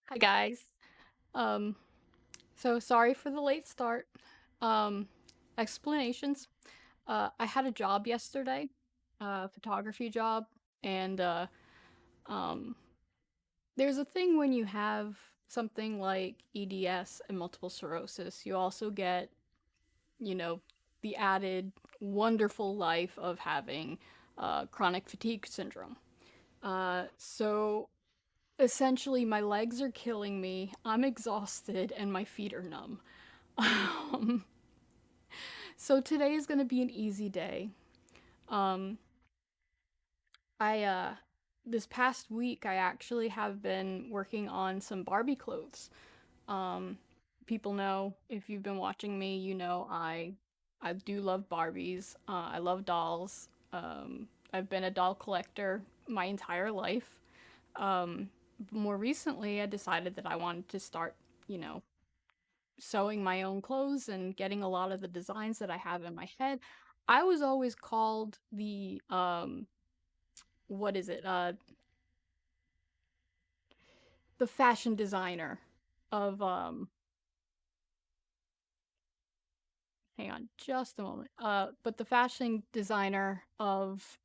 Hi guys. Um, so sorry for the late start. Um, Explanations. I had a job yesterday, photography job, and um, there's a thing when you have something like EDS and multiple sclerosis, you also get, you know, the added wonderful life of having chronic fatigue syndrome. So essentially, my legs are killing me. I'm exhausted and my feet are numb. Um, so today is going to be an easy day. Um, I this past week I actually have been working on some Barbie clothes. Um, People know if you've been watching me, you know I do love Barbies. I love dolls. I've been a doll collector my entire life. Um, More recently, I decided that I wanted to start, you know, sewing my own clothes and getting a lot of the designs that I have in my head. I was always called the what is it? The fashion designer of hang on just a moment. But the fashion designer of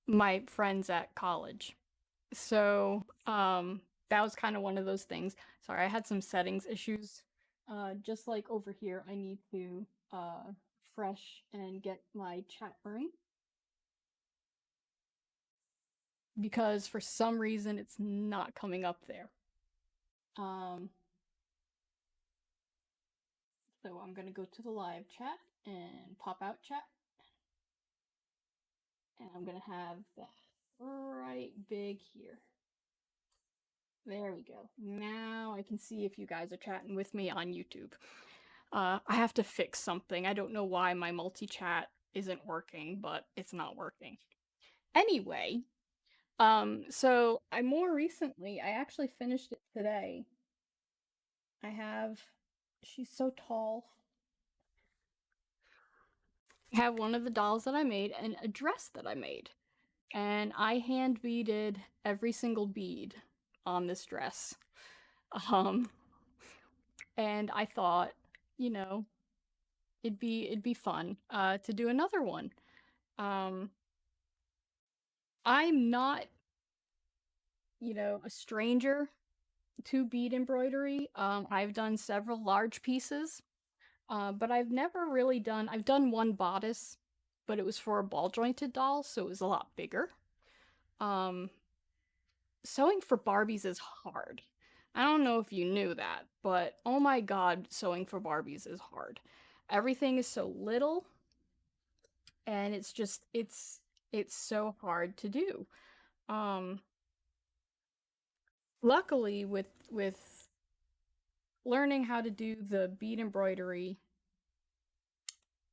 my friends at college. So, that was kind of one of those things. Sorry, I had some settings issues. Just like over here, I need to fresh and get my chat running because for some reason it's not coming up there. Um, so I'm gonna go to the live chat and pop out chat, and I'm gonna have that right big here. There we go. Now I can see if you guys are chatting with me on YouTube. I have to fix something. I don't know why my multi-chat isn't working, but it's not working. Anyway, so I more recently, I actually finished it today. I have, she's so tall. I have one of the dolls that I made and a dress that I made. And I hand beaded every single bead on this dress. Um, and I thought, you know, it'd be fun to do another one. Um, I'm not, a stranger to bead embroidery. I've done several large pieces, but I've done one bodice, but it was for a ball jointed doll, so it was a lot bigger. Um, Sewing for Barbies is hard. I don't know if you knew that, but oh my god, sewing for Barbies is hard. Everything is so little, and it's so hard to do. Um, Luckily, with learning how to do the bead embroidery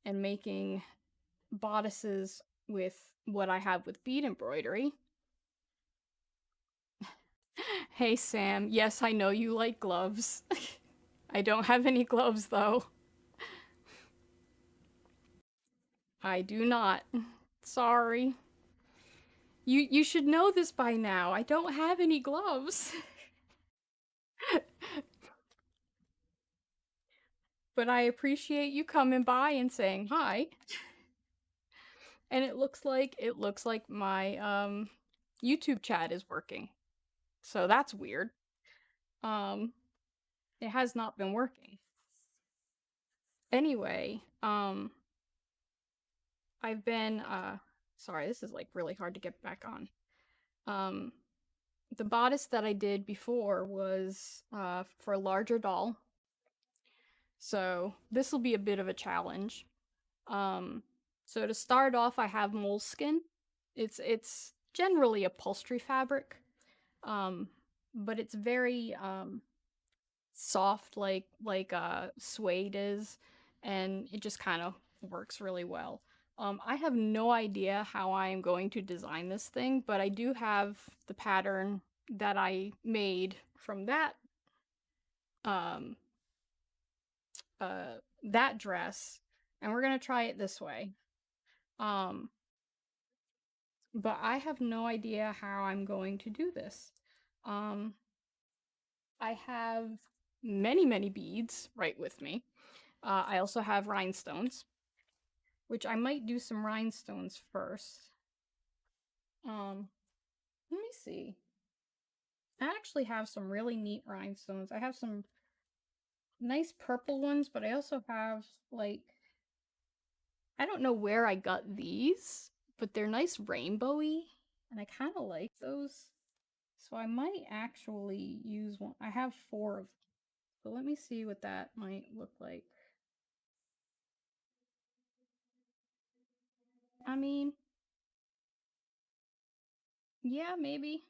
and making bodices with what I have with bead embroidery. Hey Sam, yes, I know you like gloves. I don't have any gloves though. I do not. Sorry. You should know this by now. I don't have any gloves. But I appreciate you coming by and saying hi. And it looks like my YouTube chat is working. So that's weird. Um it has not been working. Anyway, I've been sorry, this is like really hard to get back on. Um the bodice that I did before was for a larger doll. So this will be a bit of a challenge. Um so to start off I have moleskin. It's generally upholstery fabric. Um but it's very soft like suede is, and it just kind of works really well. I have no idea how I am going to design this thing, but I do have the pattern that I made from um that dress, and we're gonna try it this way. But I have no idea how I'm going to do this. Um, I have many, many beads right with me. I also have rhinestones, which I might do some rhinestones first. Let me see. I actually have some really neat rhinestones. I have some nice purple ones, but I also have like I don't know where I got these, but they're nice rainbowy, and I kind of like those. So I might actually use one. I have four of them. So let me see what that might look like. I mean, yeah, maybe.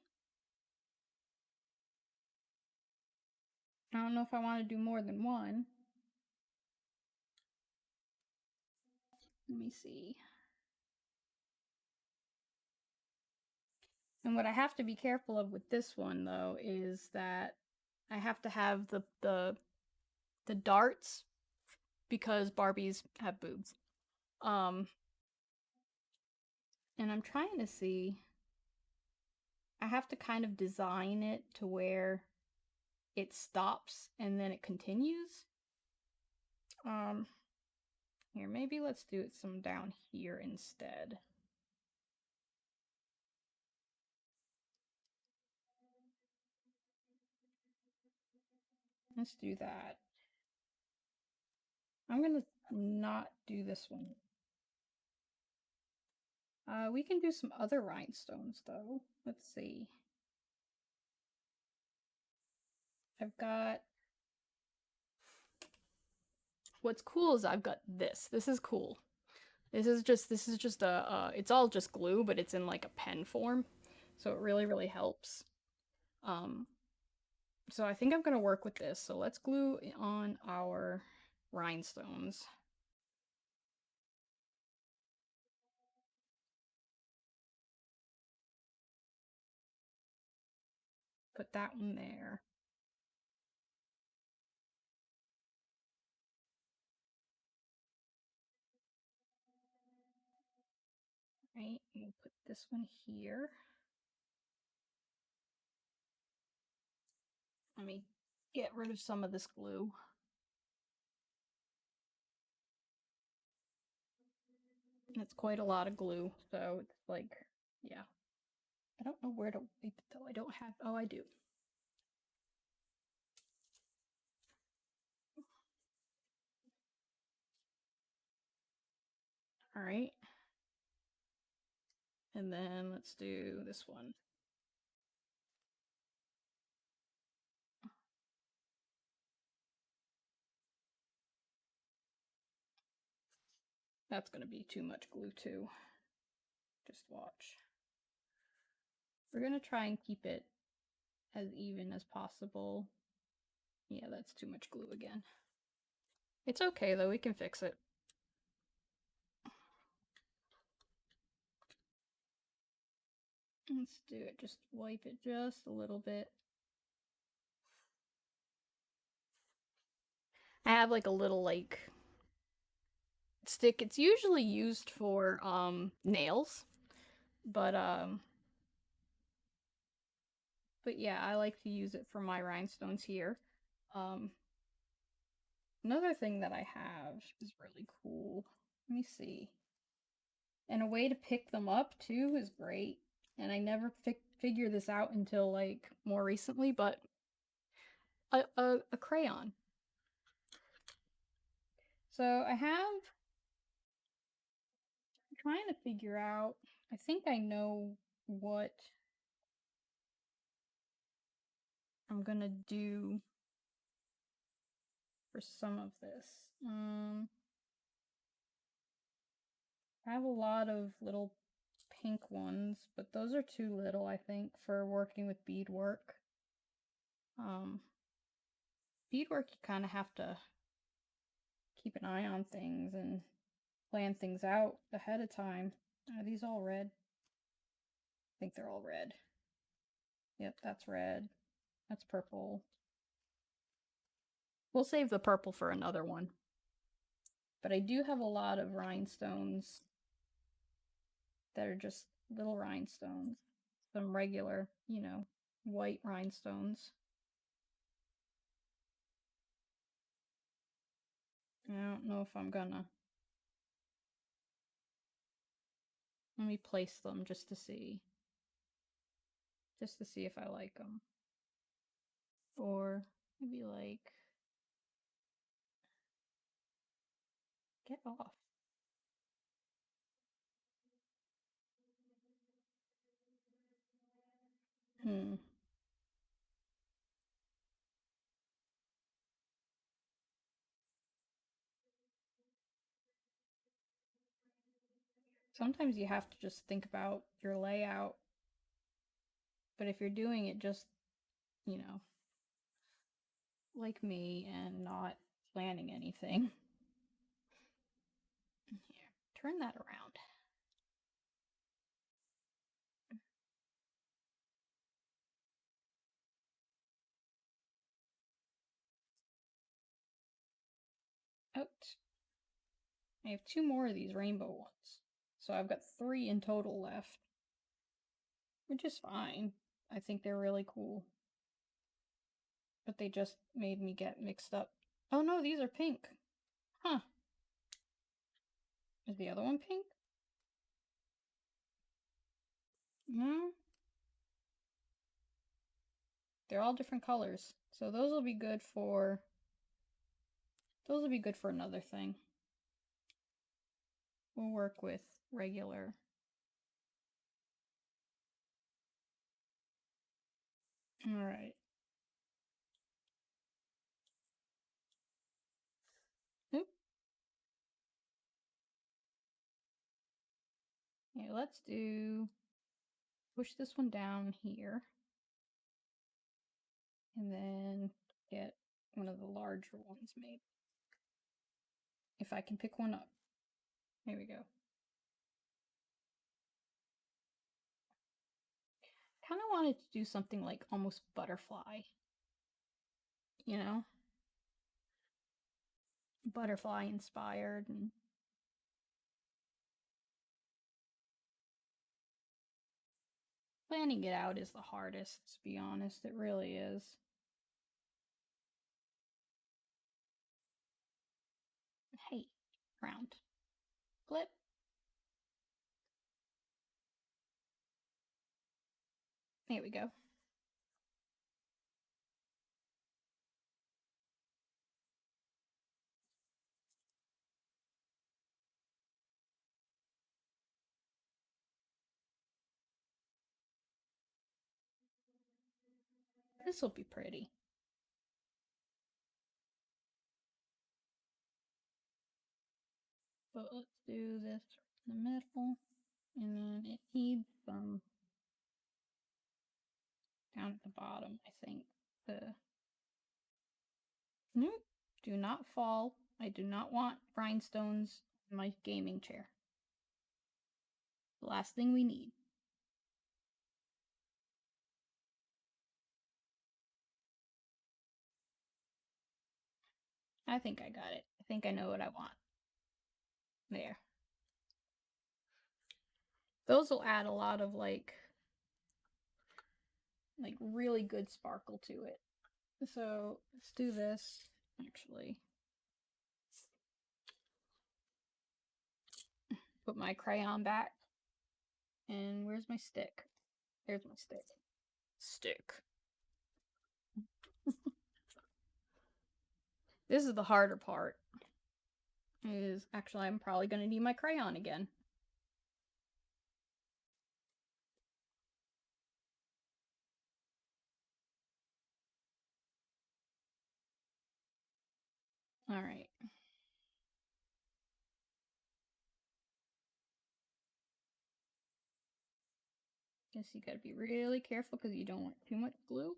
I don't know if I want to do more than one. Let me see. And what I have to be careful of with this one though is that I have to have the darts because Barbies have boobs. Um and I'm trying to see I have to kind of design it to where it stops and then it continues. Um Here, maybe let's do it some down here instead. Let's do that. I'm gonna not do this one. We can do some other rhinestones though. Let's see. I've got what's cool is I've got this. This is cool. This is just a it's all just glue, but it's in like a pen form. So it really helps. Um so I think I'm gonna work with this. So let's glue on our rhinestones. Put that one there. Right, and we'll put this one here. Let me get rid of some of this glue. It's quite a lot of glue, so it's like, yeah. I don't know where to wipe it though. I don't have, oh, I do. All right. And then let's do this one. That's going to be too much glue too. Just watch. We're going to try and keep it as even as possible. Yeah, that's too much glue again. It's okay though, we can fix it. Let's do it, just wipe it just a little bit. I have like a little like stick. It's usually used for nails, but but yeah, I like to use it for my rhinestones here. Um Another thing that I have is really cool. Let me see. And a way to pick them up too is great. And I never figured this out until like more recently, but a crayon. So I have I'm trying to figure out. I think I know what I'm gonna do for some of this. I have a lot of little pink ones, but those are too little, I think, for working with beadwork. Um, Beadwork, you kind of have to keep an eye on things and plan things out ahead of time. Are these all red? I think they're all red. Yep, that's red. That's purple. We'll save the purple for another one. But I do have a lot of rhinestones that are just little rhinestones. Some regular, white rhinestones. I don't know if I'm gonna. Let me place them just to see. Just to see if I like them. Or maybe like. Get off. Hmm. Sometimes you have to just think about your layout. But if you're doing it just, you know, like me and not planning anything. Here, turn that around. Out. I have 2 more of these rainbow ones. So I've got 3 in total left. Which is fine. I think they're really cool. But they just made me get mixed up. Oh no, these are pink. Huh. Is the other one pink? No. They're all different colors. So those will be good for another thing. We'll work with regular. All right. Oop. Yeah, let's push this one down here. And then get one of the larger ones made. If I can pick one up. There we go. Kind of wanted to do something like almost butterfly. You know? Butterfly inspired and planning it out is the hardest, to be honest. It really is. Hey, round. Flip. There we go. This will be pretty. But let's do this in the middle. And then it needs some down at the bottom, I think. Nope. Do not fall. I do not want rhinestones in my gaming chair. The last thing we need. I think I got it. I think I know what I want. There. Those will add a lot of like really good sparkle to it. So let's do this actually. Put my crayon back. And where's my stick? There's my stick. Stick. This is the harder part. Is actually I'm probably gonna need my crayon again. Alright. Guess you gotta be really careful because you don't want too much glue.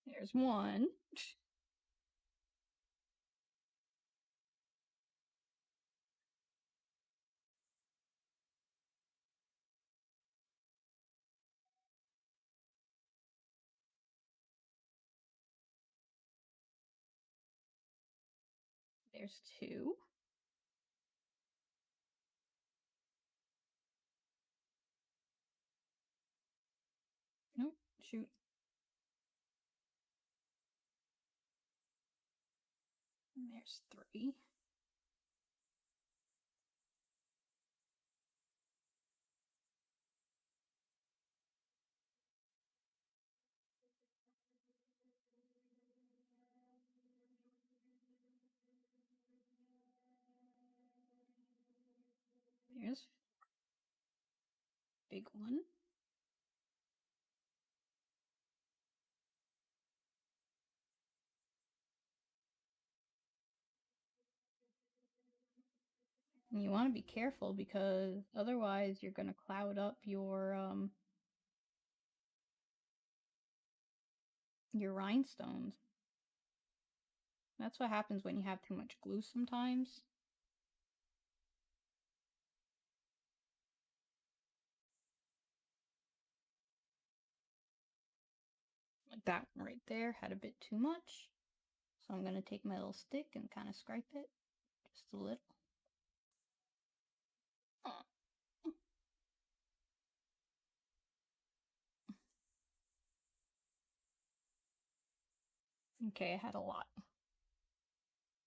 There's one. There's two. Shoot. And there's 3. There's big one. And you want to be careful because otherwise you're going to cloud up your rhinestones. That's what happens when you have too much glue sometimes. Like that one right there had a bit too much. So I'm going to take my little stick and kind of scrape it just a little. Okay, I had a lot.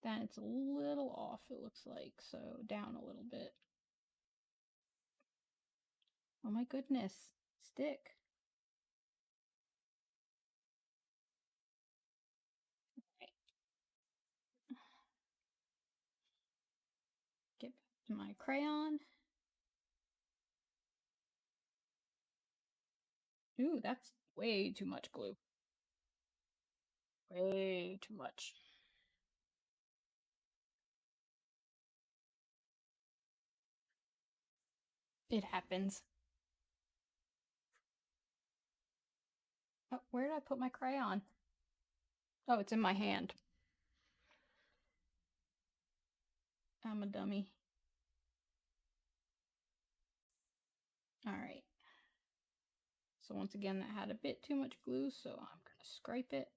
Then it's a little off, it looks like, so down a little bit. Oh my goodness, stick. Okay. Get back to my crayon. Ooh, that's way too much glue. Way too much. It happens. Oh, where did I put my crayon? Oh, it's in my hand. I'm a dummy. Alright. So once again, that had a bit too much glue, so I'm going to scrape it.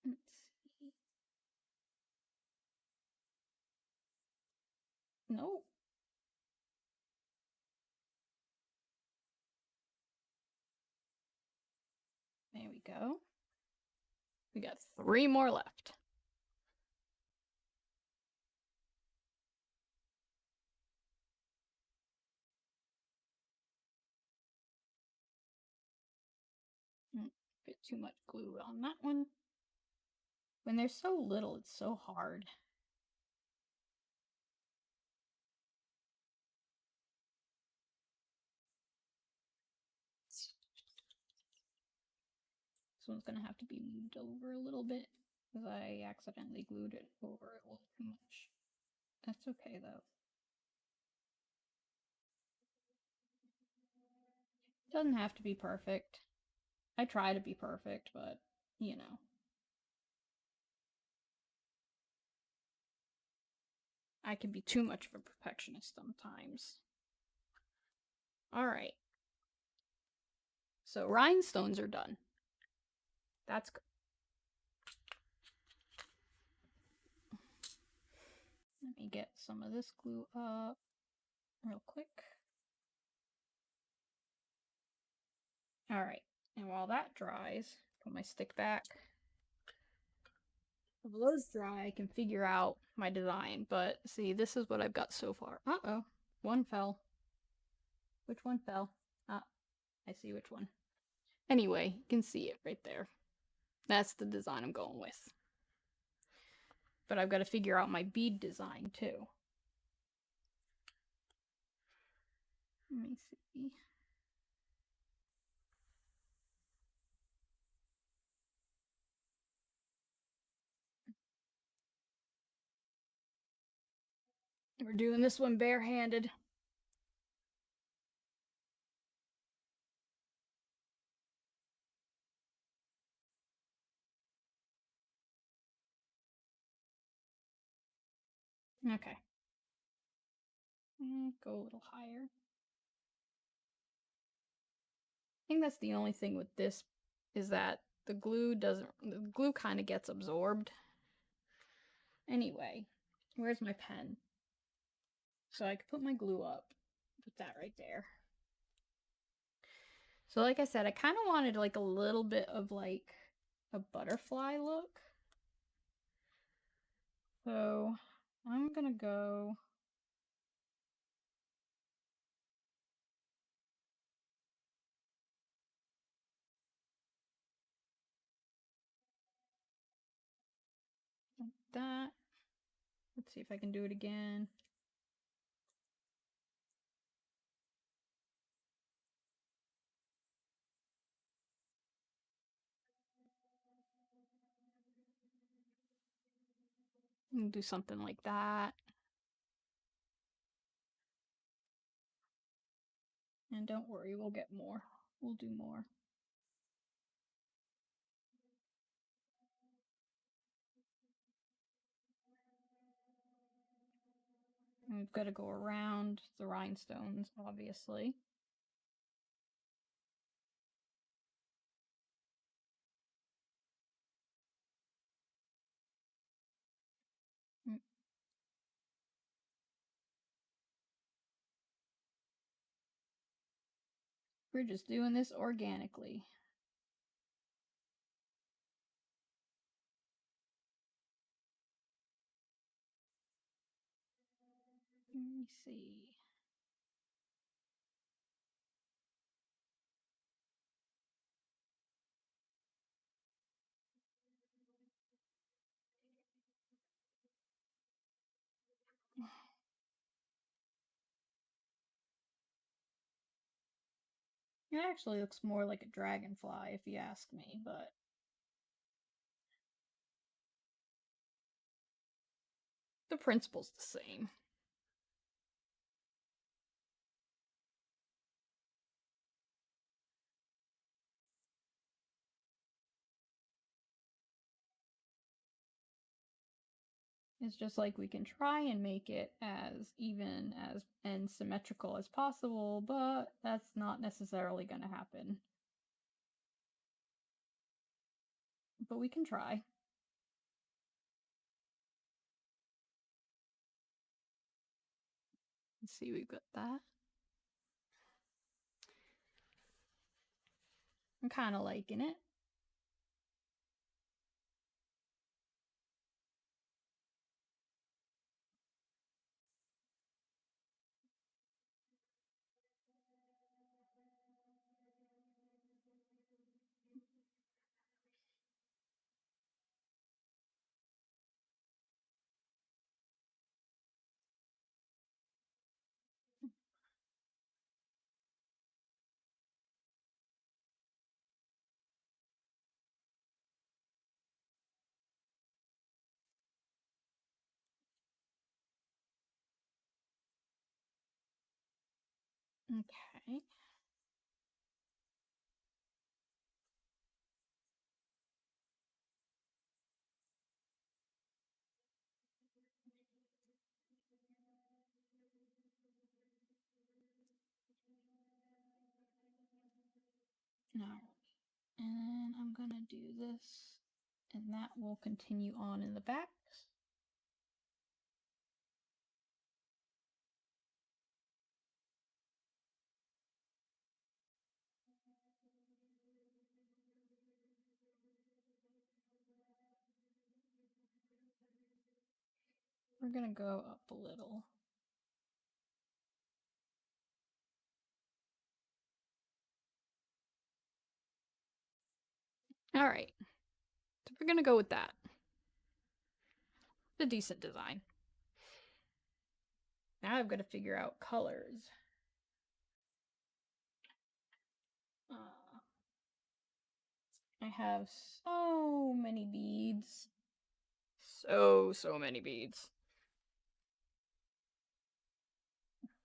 Let's see. Nope. There we go. We got 3 more left. A bit too much glue on that one. When there's so little, it's so hard. This one's gonna have to be moved over a little bit because I accidentally glued it over a little too much. That's okay though. Doesn't have to be perfect. I try to be perfect, but you know. I can be too much of a perfectionist sometimes. Alright. So rhinestones are done. That's good. Let me get some of this glue up real quick. Alright, and while that dries, put my stick back. While those dry, I can figure out my design, but see, this is what I've got so far. Uh-oh, one fell. Which one fell? Ah, I see which one. Anyway, you can see it right there. That's the design I'm going with. But I've got to figure out my bead design too. Let me see. We're doing this one barehanded. Okay. Go a little higher. I think that's the only thing with this is that the glue kind of gets absorbed. Anyway, where's my pen? So I could put my glue up. Put that right there. So like I said, I kind of wanted like a little bit of like a butterfly look. So I'm gonna go like that. Let's see if I can do it again. Do something like that. And don't worry, we'll get more. We'll do more. And we've got to go around the rhinestones, obviously. Mm. We're just doing this organically. Let me see. It actually looks more like a dragonfly if you ask me, but the principle's the same. It's just like we can try and make it as even as and symmetrical as possible, but that's not necessarily going to happen. But we can try. Let's see, we've got that. I'm kind of liking it. Okay. Alright. And then I'm going to do this, and that will continue on in the back. We're going to go up a little. All right. So we're going to go with that. It's a decent design. Now I've got to figure out colors. I have so many beads. So many beads.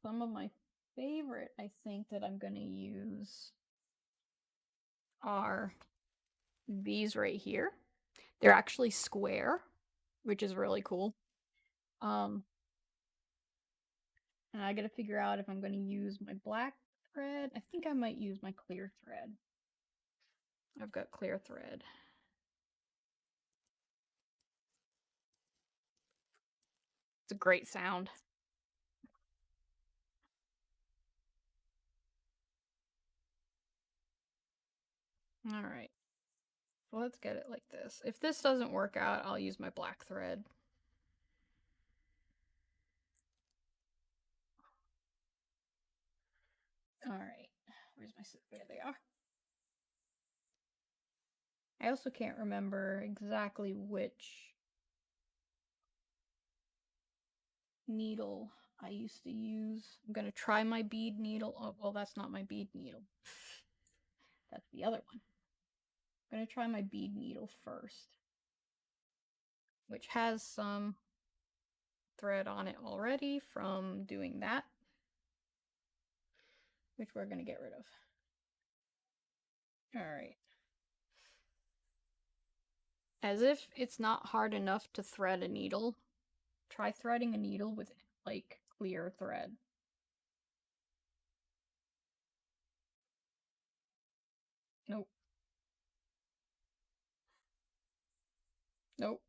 Some of my favorite, I think, that I'm going to use are these right here. They're actually square, which is really cool. And I got to figure out if I'm going to use my black thread. I think I might use my clear thread. I've got clear thread. It's a great sound. All right. So let's get it like this. If this doesn't work out, I'll use my black thread. All right. Where's my scissors? There they are. I also can't remember exactly which needle I used to use. I'm going to try my bead needle. Oh, well, that's not my bead needle. That's the other one. I'm going to try my bead needle first, which has some thread on it already from doing that, which we're going to get rid of. All right. As if it's not hard enough to thread a needle, try threading a needle with like clear thread. Nope. Nope.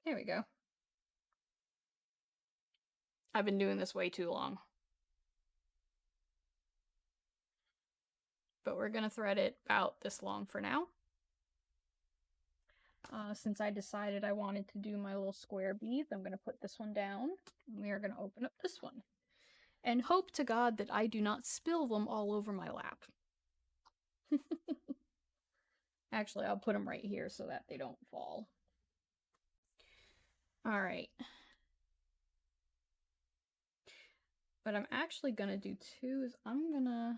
There we go. I've been doing this way too long. But we're going to thread it about this long for now. Since I decided I wanted to do my little square beads, I'm going to put this one down. And we are going to open up this one. And hope to God that I do not spill them all over my lap. Actually, I'll put them right here so that they don't fall. All right. What I'm actually going to do too is I'm going to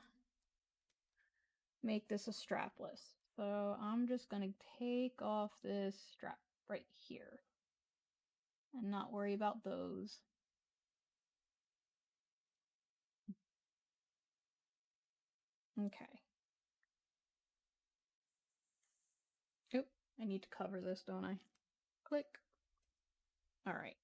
make this a strapless. So I'm just going to take off this strap right here and not worry about those. Okay. Oh, I need to cover this, don't I? Click. All right.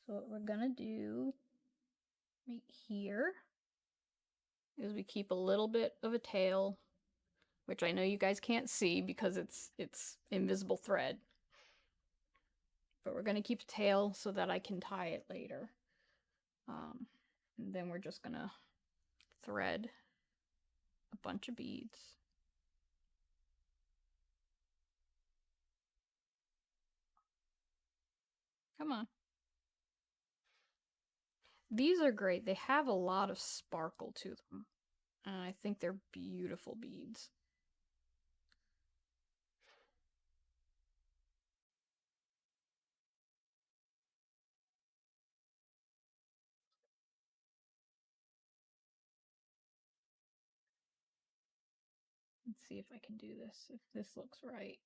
So what we're gonna do right here is we keep a little bit of a tail, which I know you guys can't see because it's invisible thread. But we're gonna keep a tail so that I can tie it later. And then we're just gonna thread a bunch of beads. Come on. These are great. They have a lot of sparkle to them. And I think they're beautiful beads. Let's see if I can do this, if this looks right.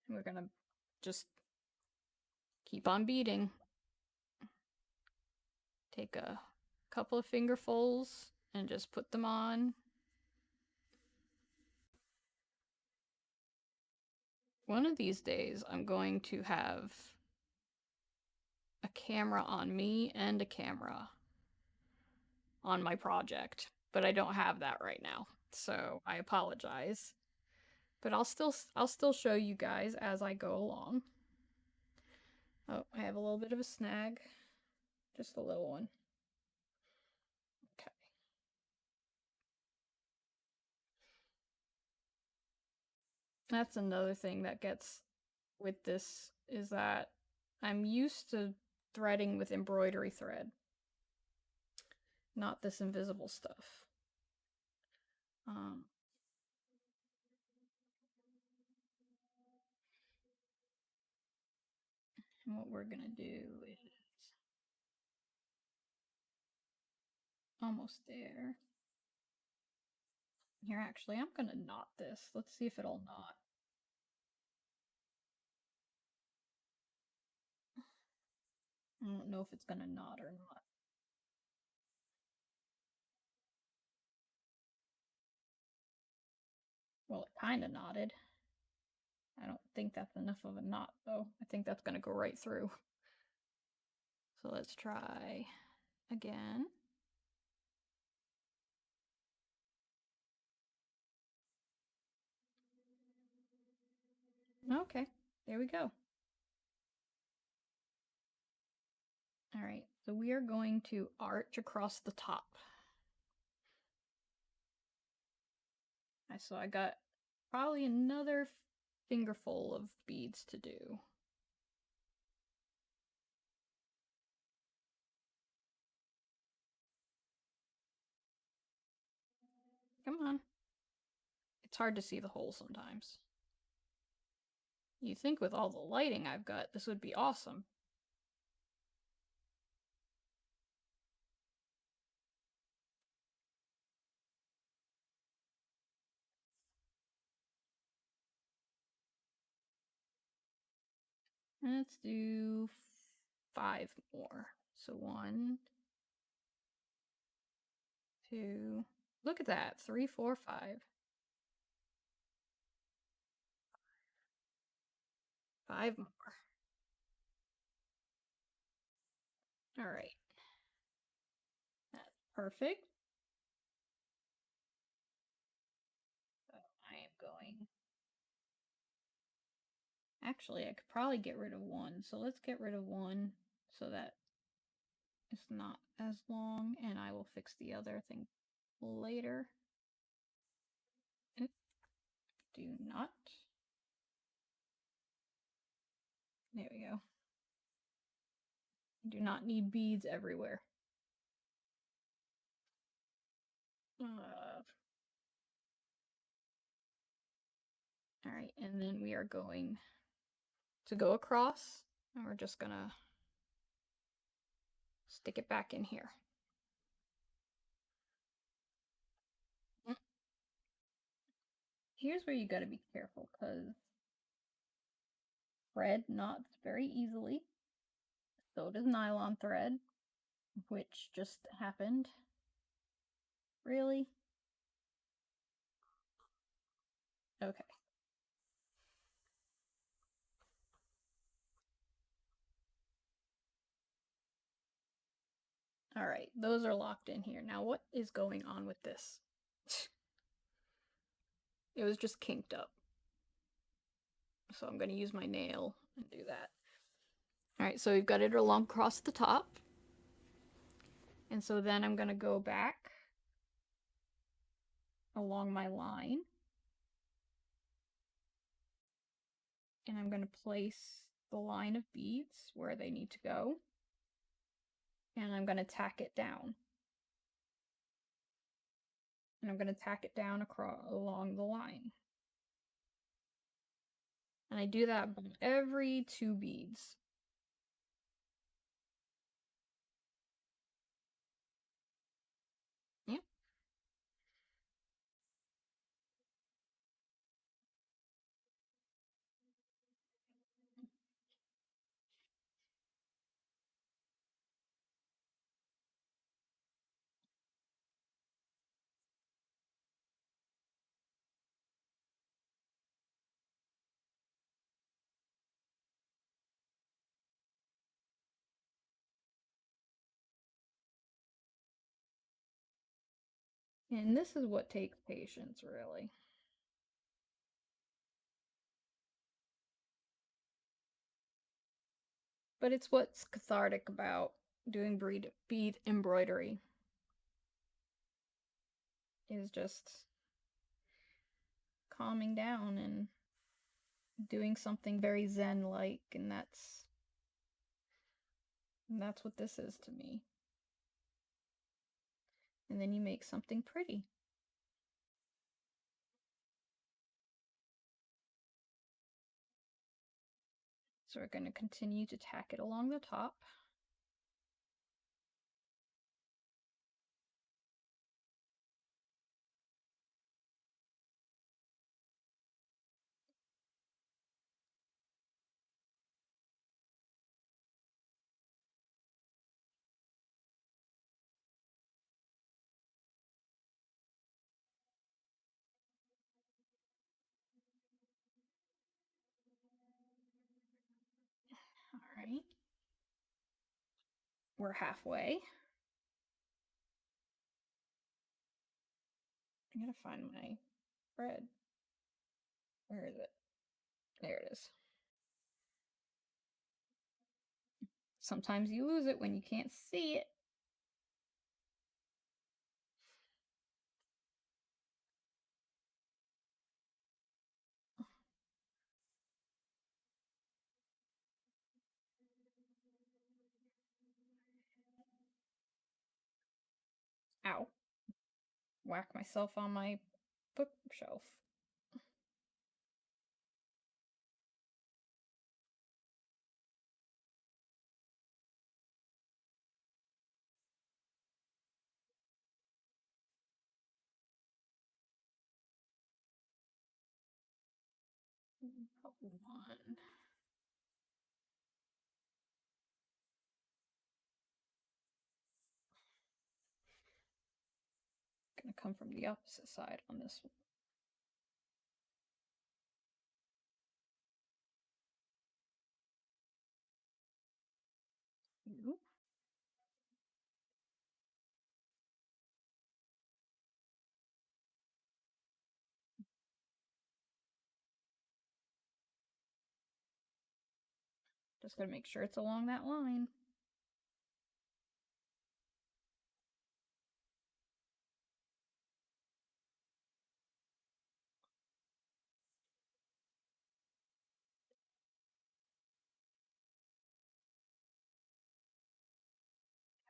We're gonna just keep on beading. Take a couple of fingerfuls and just put them on. One of these days, I'm going to have a camera on me and a camera on my project, but I don't have that right now, so I apologize. But I'll still show you guys as I go along. Oh, I have a little bit of a snag, just a little one. Okay. That's another thing that gets with this is that I'm used to threading with embroidery thread, not this invisible stuff. And what we're gonna do is almost there. Here, actually, I'm gonna knot this. Let's see if it'll knot. I don't know if it's gonna knot or not. Well, it kind of knotted. I don't think that's enough of a knot, though. I think that's going to go right through. So let's try again. Okay, there we go. All right, so we are going to arch across the top. So I got probably another fingerful of beads to do. Come on. It's hard to see the hole sometimes. You think with all the lighting I've got, this would be awesome. Let's do 5 more. So 1, 2, look at that, 3, 4, 5. 5 more. All right. That's perfect. So I am going. Actually, I could probably get rid of 1. So let's get rid of 1 so that it's not as long, and I will fix the other thing later. Do not. There we go. Do not need beads everywhere. All right, and then we are going to go across, and we're just gonna stick it back in here. Here's where you gotta be careful, because thread knots very easily. So does nylon thread, which just happened. Really? Okay. All right, those are locked in here. Now what is going on with this? It was just kinked up. So I'm going to use my nail and do that. All right, so we've got it along across the top. And so then I'm going to go back along my line. And I'm going to place the line of beads where they need to go. And I'm going to tack it down. And I'm going to tack it down along the line. And I do that every 2 beads. Yep. And this is what takes patience, really. But it's what's cathartic about doing bead embroidery. Is just calming down and doing something very zen-like, and that's what this is to me. And then you make something pretty. So we're going to continue to tack it along the top. We're halfway. I gotta find my thread. Where is it? There it is. Sometimes you lose it when you can't see it. Ow. Whack myself on my bookshelf. One. Gonna come from the opposite side on this one. Nope. Just gotta make sure it's along that line.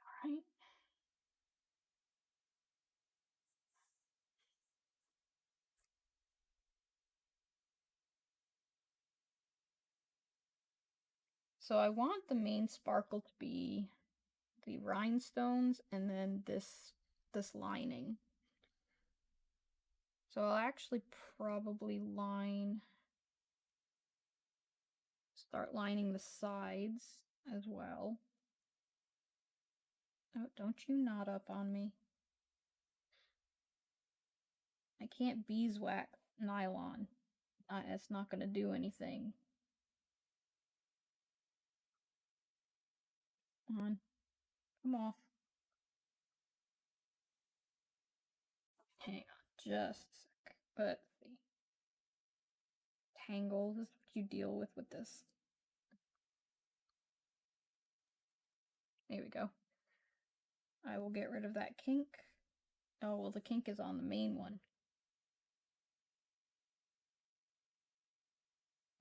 All right. So I want the main sparkle to be the rhinestones and then this lining. So I'll actually probably start lining the sides as well. Oh, don't you knot up on me. I can't beeswax nylon. It's not going to do anything. Come on. Come off. Hang on just a sec. Let's see. Tangle. This is what you deal with this. There we go. I will get rid of that kink. Oh, well, the kink is on the main one.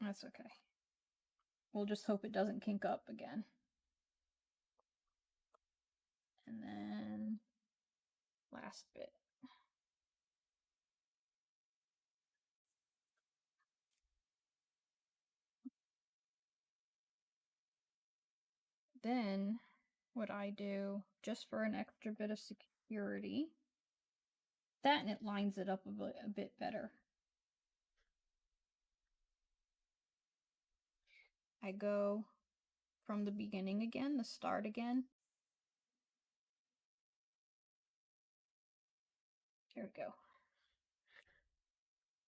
That's okay. We'll just hope it doesn't kink up again. And then last bit. Then what I do, just for an extra bit of security, that and it lines it up a bit better. I go from the beginning again, the start again. Here we go.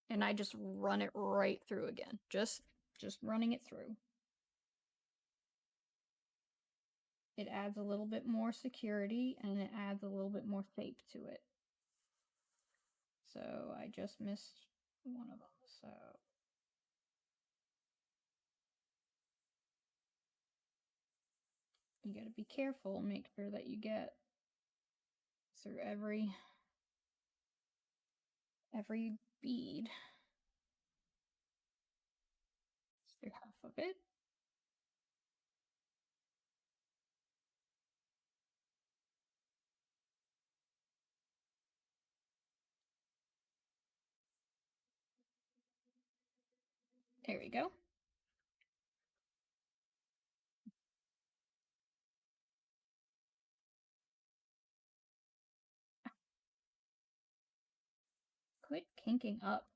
And I just run it right through again. Just running it through. It adds a little bit more security and it adds a little bit more shape to it. So I just missed one of them. So you got to be careful, make sure that you get through every bead. Through half of it. There we go. Quit kinking up.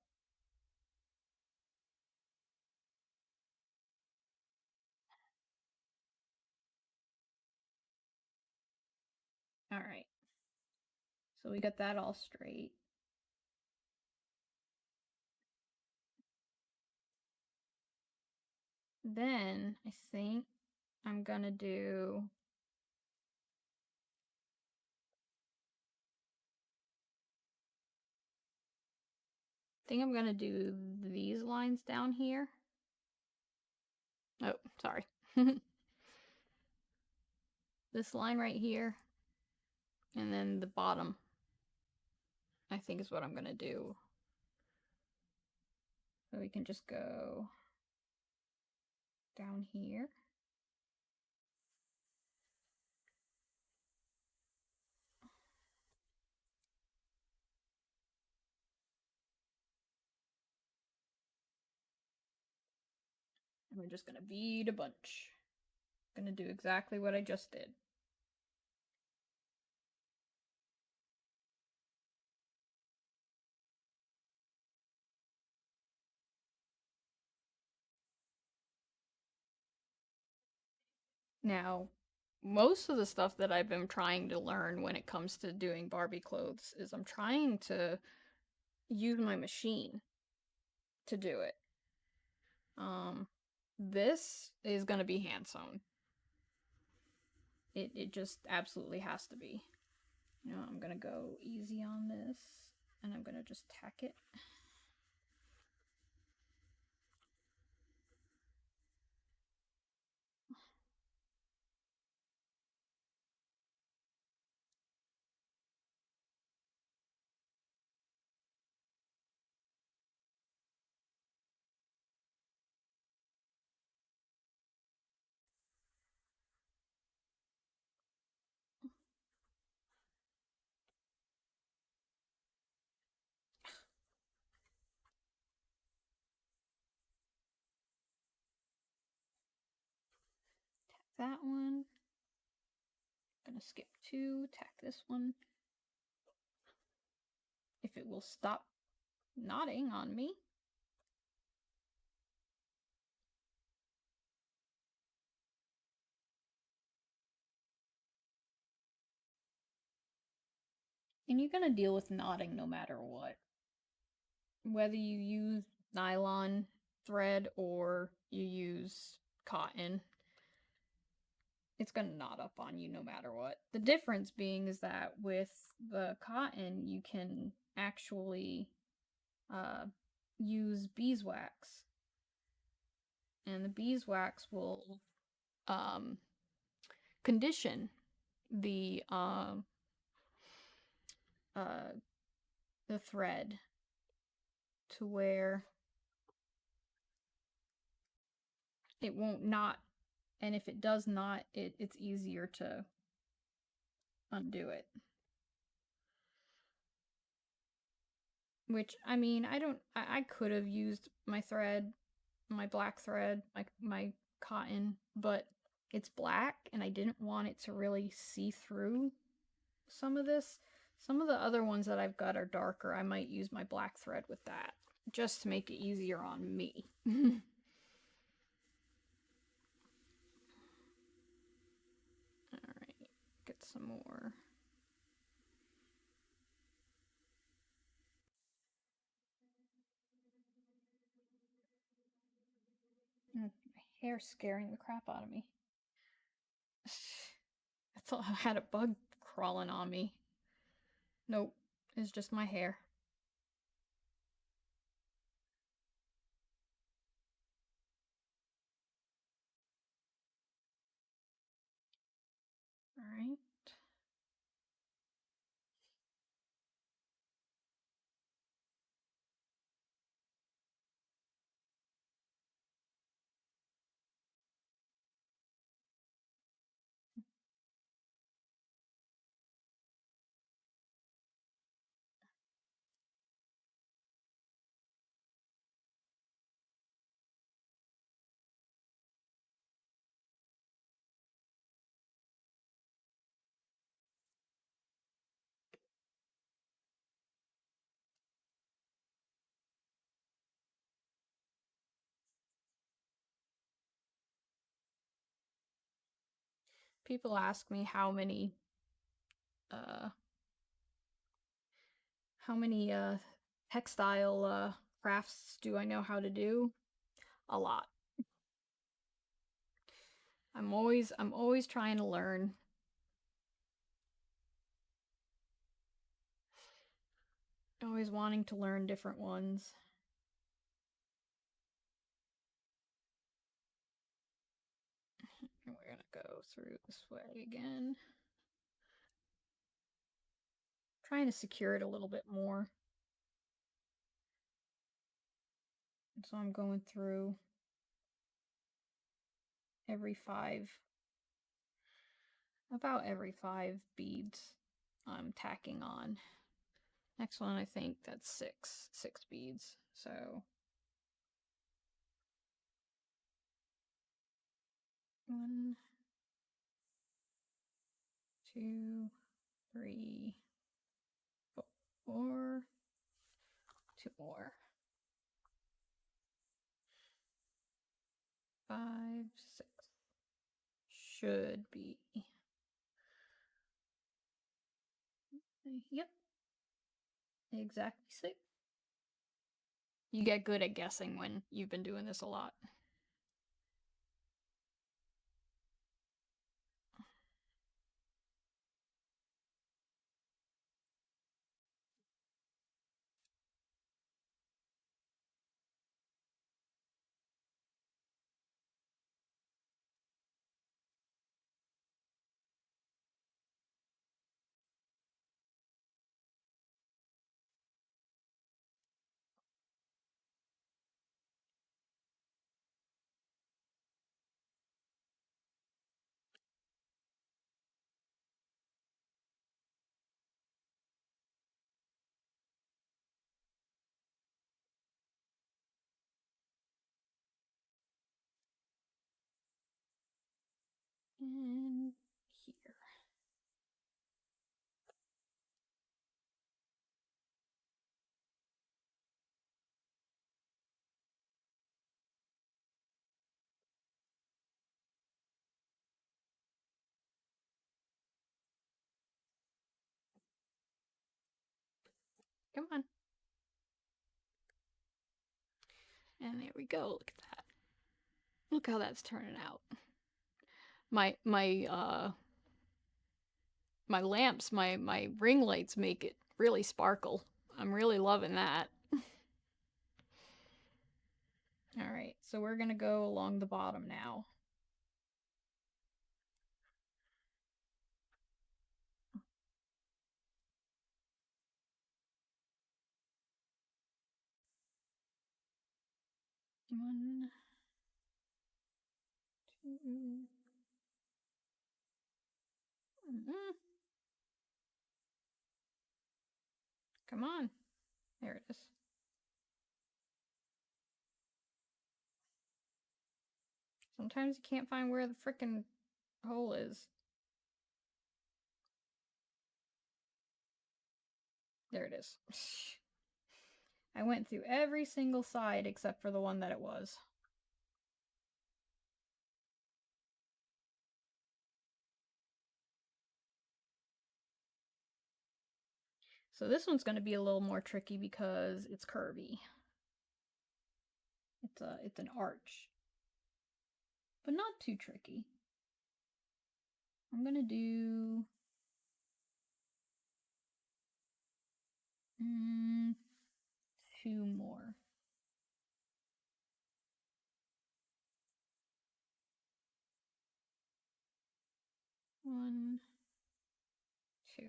All right. So we got that all straight. Then I think I'm gonna do think I'm gonna do these lines down here. Oh, sorry. This line right here, and then the bottom, I think is what I'm gonna do. So we can just go down here. And we're just gonna bead a bunch. Gonna do exactly what I just did. Now, most of the stuff that I've been trying to learn when it comes to doing Barbie clothes is I'm trying to use my machine to do it. This is gonna be hand sewn. It just absolutely has to be. You know, I'm gonna go easy on this, and I'm gonna just tack it. That one. Gonna skip 2, tack this one. If it will stop knotting on me. And you're gonna deal with knotting no matter what. Whether you use nylon thread or you use cotton, it's gonna knot up on you no matter what. The difference being is that with the cotton, you can actually use beeswax, and the beeswax will um, condition the uh, the thread to where it won't knot, and if it does knot, it's easier to undo it. Which, I mean, I could have used my thread, my black thread, my cotton, but it's black and I didn't want it to really see through some of this. Some of the other ones that I've got are darker. I might use my black thread with that just to make it easier on me. All right, get some more. My hair's scaring the crap out of me. I thought I had a bug crawling on me. Nope, it's just my hair. All right. People ask me uh how many textile crafts do I know how to do? A lot. I'm always trying to learn. Always wanting to learn different ones. And we're gonna go through this way again. Trying to secure it a little bit more. And so I'm going through about every 5 beads I'm tacking on. Next one, I think that's 6 beads. So 1, 2, 3, 4, 2 more, 5, 6. Should be. Yep. Exactly 6. You get good at guessing when you've been doing this a lot. And here. Come on. And there we go. Look at that. Look how that's turning out. My lamps, my ring lights make it really sparkle. I'm really loving that. All right, so we're gonna go along the bottom now. One, two. Come on. There it is. Sometimes you can't find where the frickin' hole is. There it is. I went through every single side except for the one that it was. So this one's going to be a little more tricky because it's curvy. It's an arch. But not too tricky. I'm going to do 2 more. One, 2.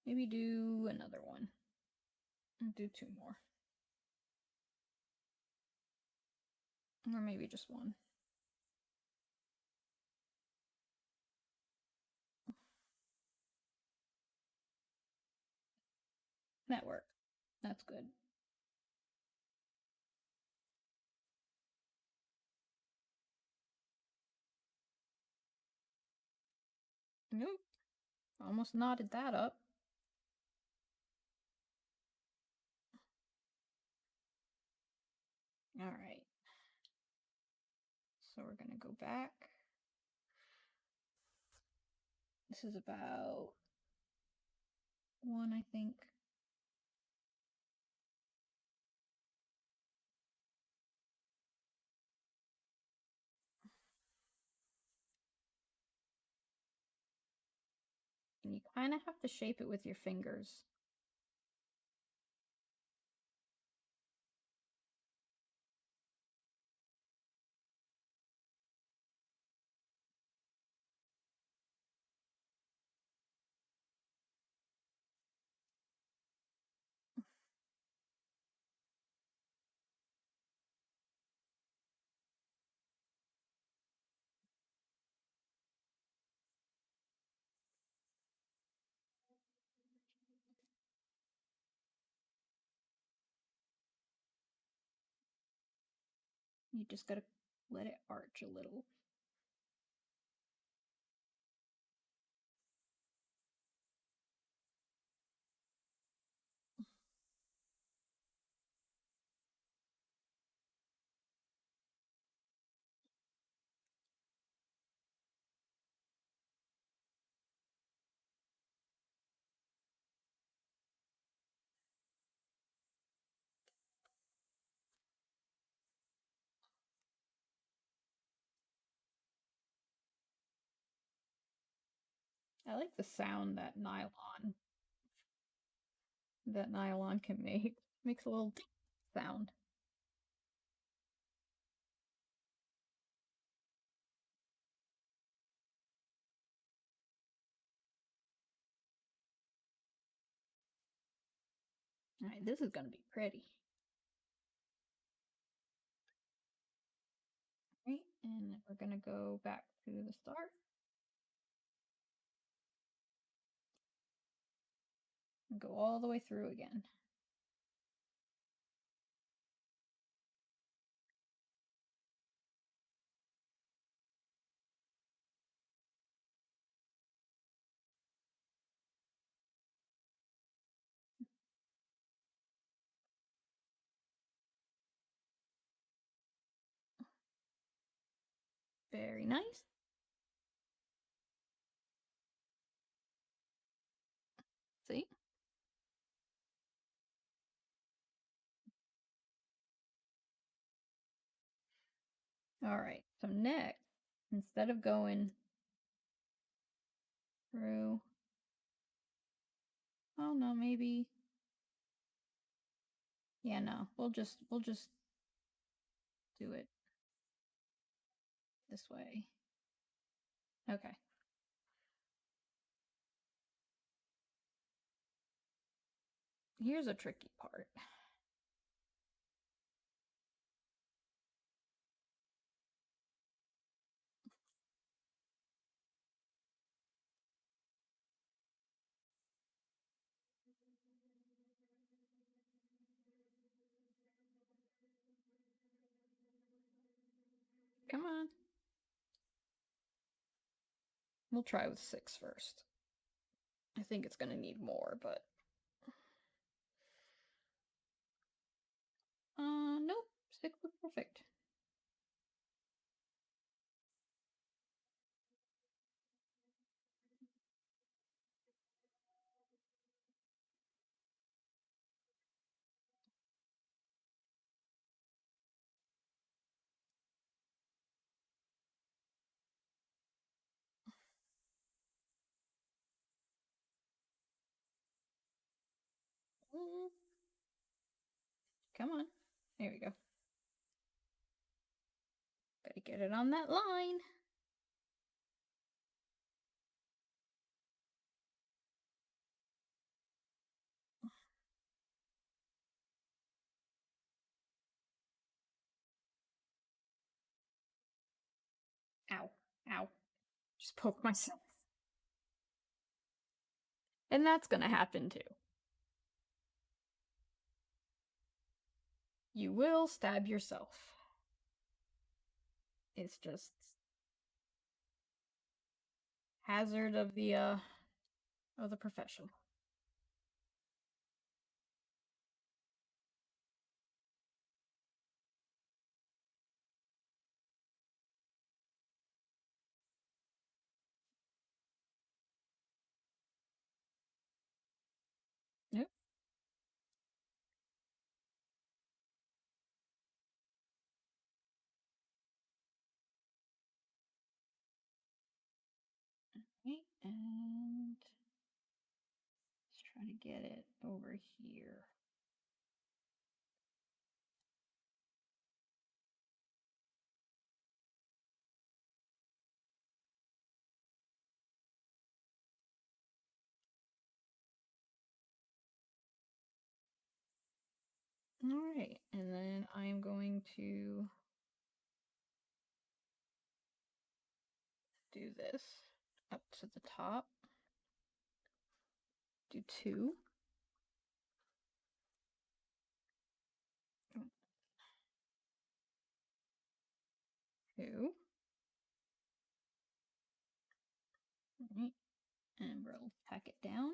Maybe do another one. And do 2 more. Or maybe just 1. That worked. That's good. Nope. Almost knotted that up. All right. So we're going to go back. This is about 1, I think. And you kind of have to shape it with your fingers. You just gotta let it arch a little. I like the sound that nylon can make. Makes a little sound. All right, this is gonna be pretty. All right, and we're gonna go back to the start. And go all the way through again. Very nice. See? All right, so next, instead of going through, oh no, maybe, yeah, no, we'll just do it this way. Okay. Here's a tricky part. Come on. We'll try with 6 first. I think it's gonna need more, but nope, 6 was perfect. Mm, come on. There we go. Gotta get it on that line. Ow, ow. Just poke myself. And that's gonna happen too. You will stab yourself. It's just hazard of the profession. Yep. Okay, and Try to get it over here. All right, and then I'm going to do this up to the top. Do 2. 2. All right, and we'll tack it down.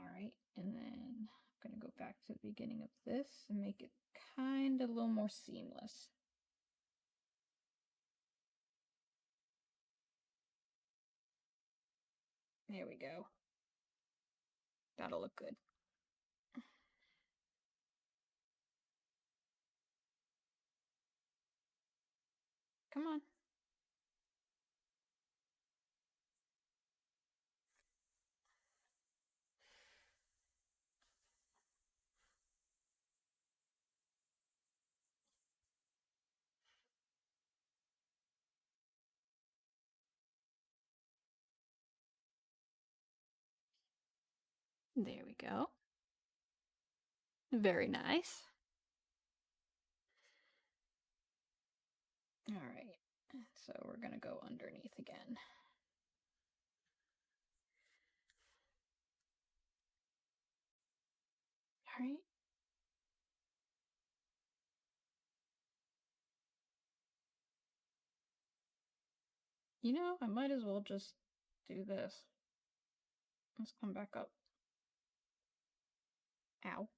All right, and then I'm going to go back to the beginning of this and make it kind of a little more seamless. There we go. That'll look good. Come on. There we go. Very nice. All right, so we're going to go underneath again. All right. You know, I might as well just do this. Let's come back up. Ow.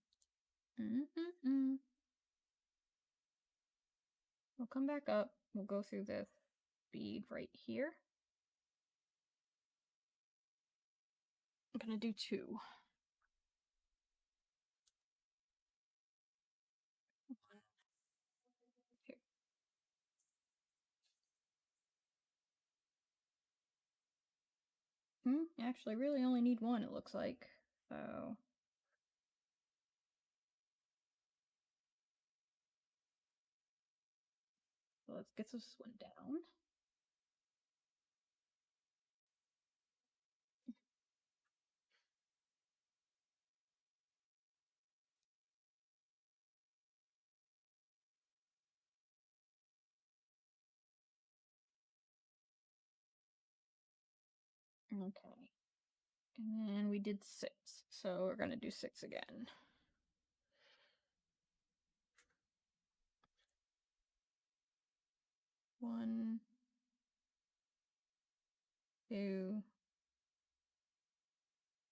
We'll come back up. We'll go through this bead right here. I'm gonna do 2. Here. Actually, really only need 1, it looks like. So let's get this one down. Okay. And then we did 6, so we're gonna do 6 again. 1, 2,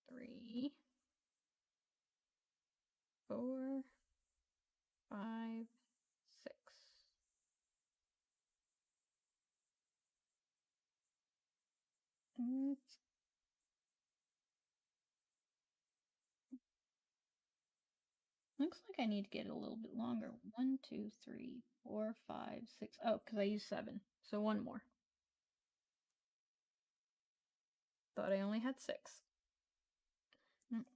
3, 4, 5, 6. Looks like I need to get it a little bit longer. 1, 2, 3, 4, 5, 6. Oh, because I used 7. So 1 more. Thought I only had 6.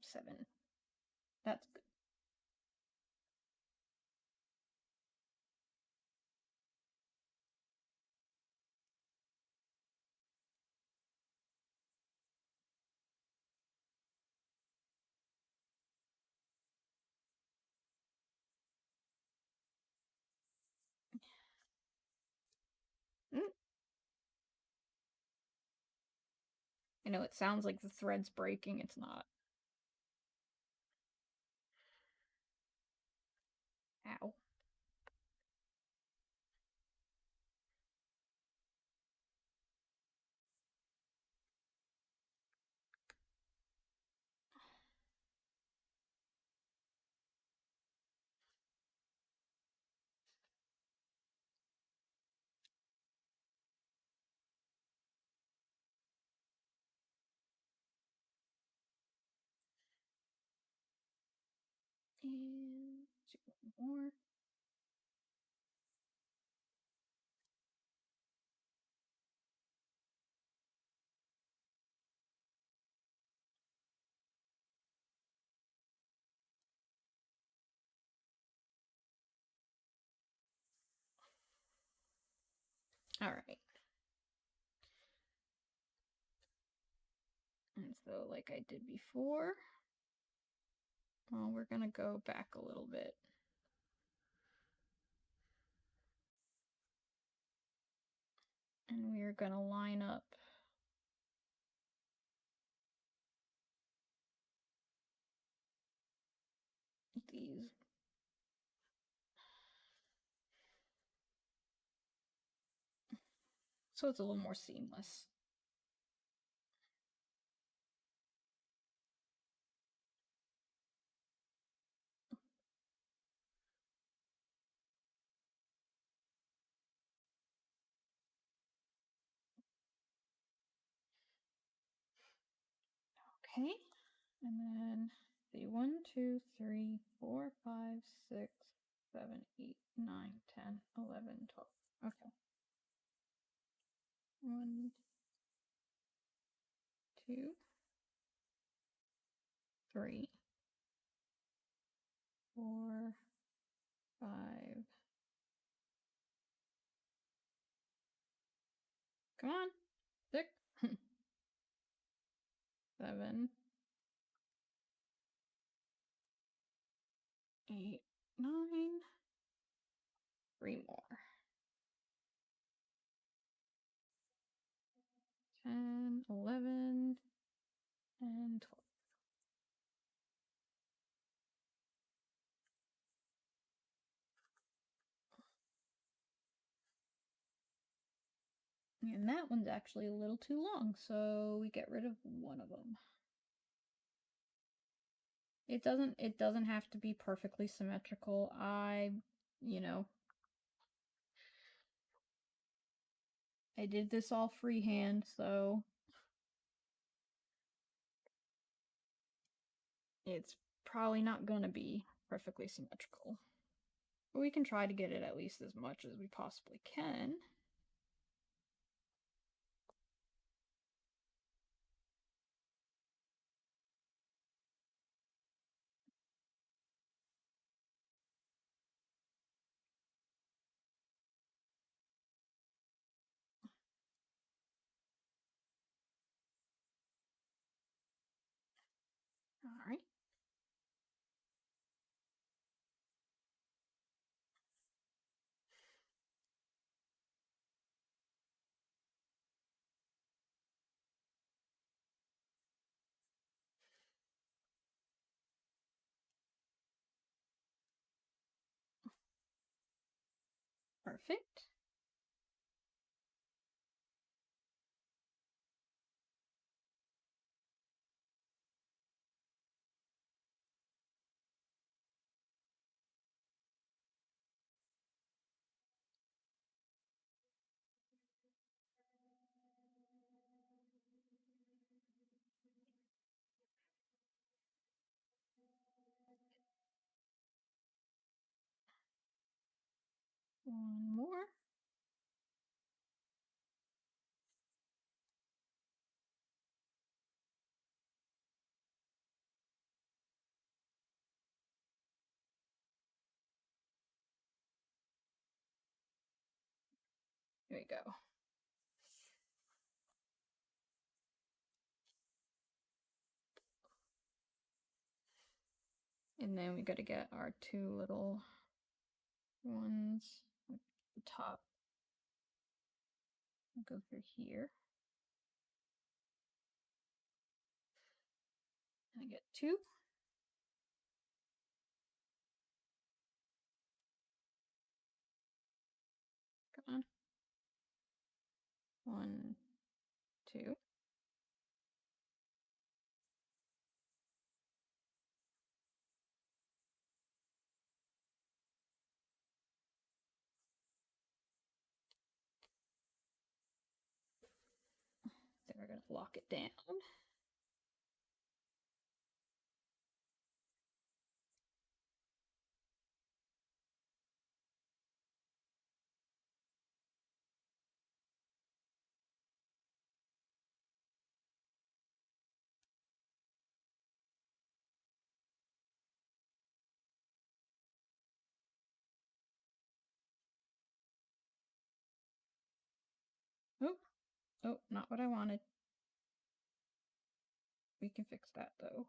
7. That's good. I know it sounds like the thread's breaking. It's not. Ow. more. All right. And so, like I did before, well, we're going to go back a little bit. And we are going to line up these. So it's a little more seamless. Okay, and then the 1, 2, 3, 4, 5, 6, 7, 8, 9, 10, 11, 12. Okay. 1, 2, 3, 4, 5. Come on. 6, 7, 8, 9. 3 more. 10, 11, and 12. And that one's actually a little too long, so we get rid of one of them. It doesn't have to be perfectly symmetrical. You know, I did this all freehand, so it's probably not going to be perfectly symmetrical. But we can try to get it at least as much as we possibly can. All right. Perfect. One more. There we go. And then we got to get our two little ones at the top. We'll go through here. And I get 2. Come on. 1, 2. So we're going to lock it down. Oh, not what I wanted. We can fix that though.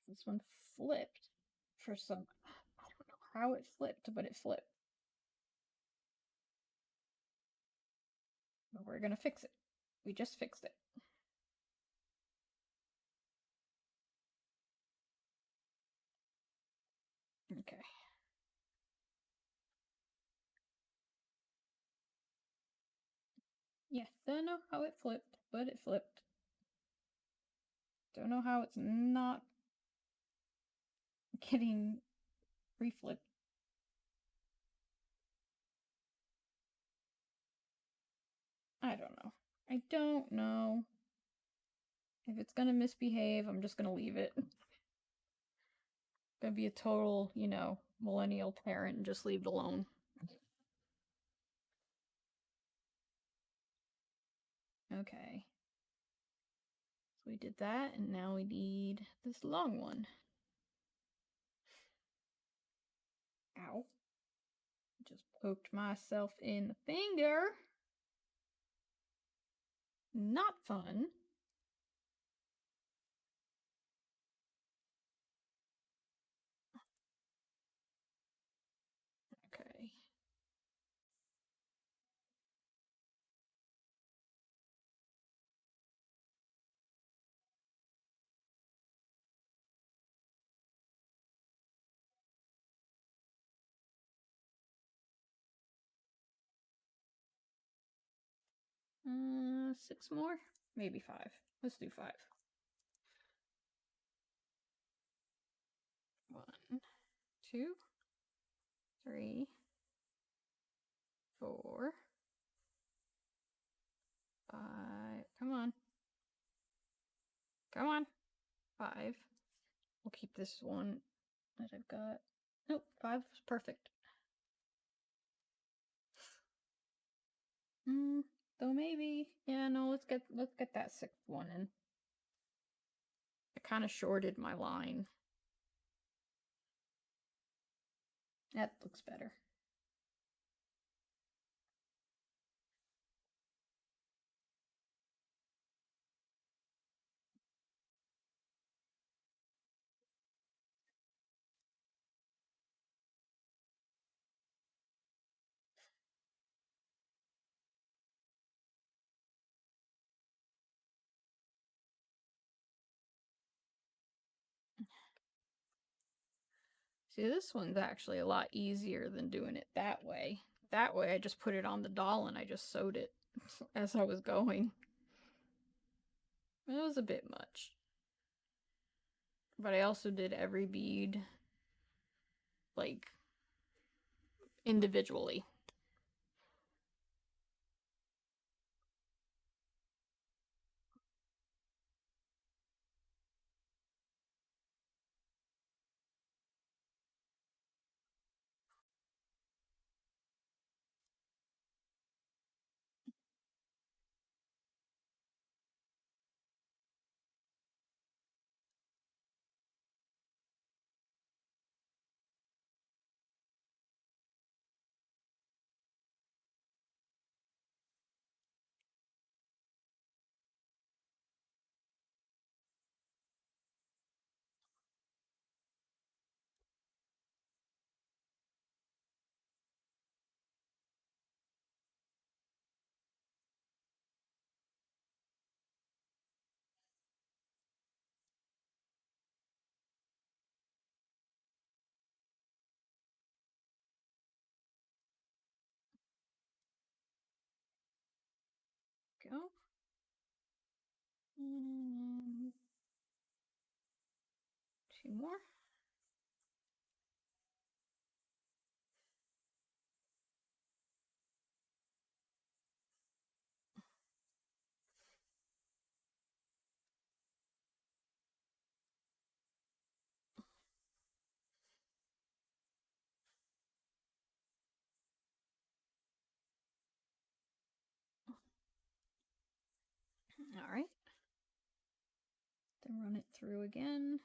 This one flipped for some, I don't know how it flipped, but it flipped. But we're gonna fix it. We just fixed it. Okay. Yeah, don't know how it flipped, but it flipped. Don't know how it's not getting reflipped. I don't know. I don't know. If it's gonna misbehave, I'm just gonna leave it. Gonna be a total, you know, millennial parent and just leave it alone. Okay. So we did that, and now we need this long one. Ow. Just poked myself in the finger. Not fun. Okay. Six more? Maybe five. Let's do five. 1, 2, 3, 4, 5. Come on. Come on. 5. We'll keep this one that I've got. Nope, 5 is perfect. Though maybe. Yeah, no, let's get that 6th one in. I kind of shorted my line. That looks better. See, this one's actually a lot easier than doing it that way. That way, I just put it on the doll and I just sewed it as I was going. It was a bit much. But I also did every bead, like, individually. Go. 2 more. All right. Then run it through again.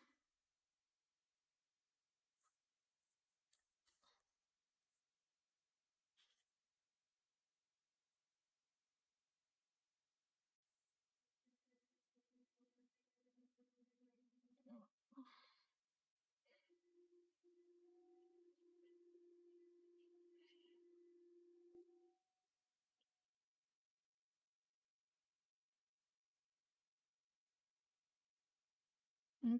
Okay.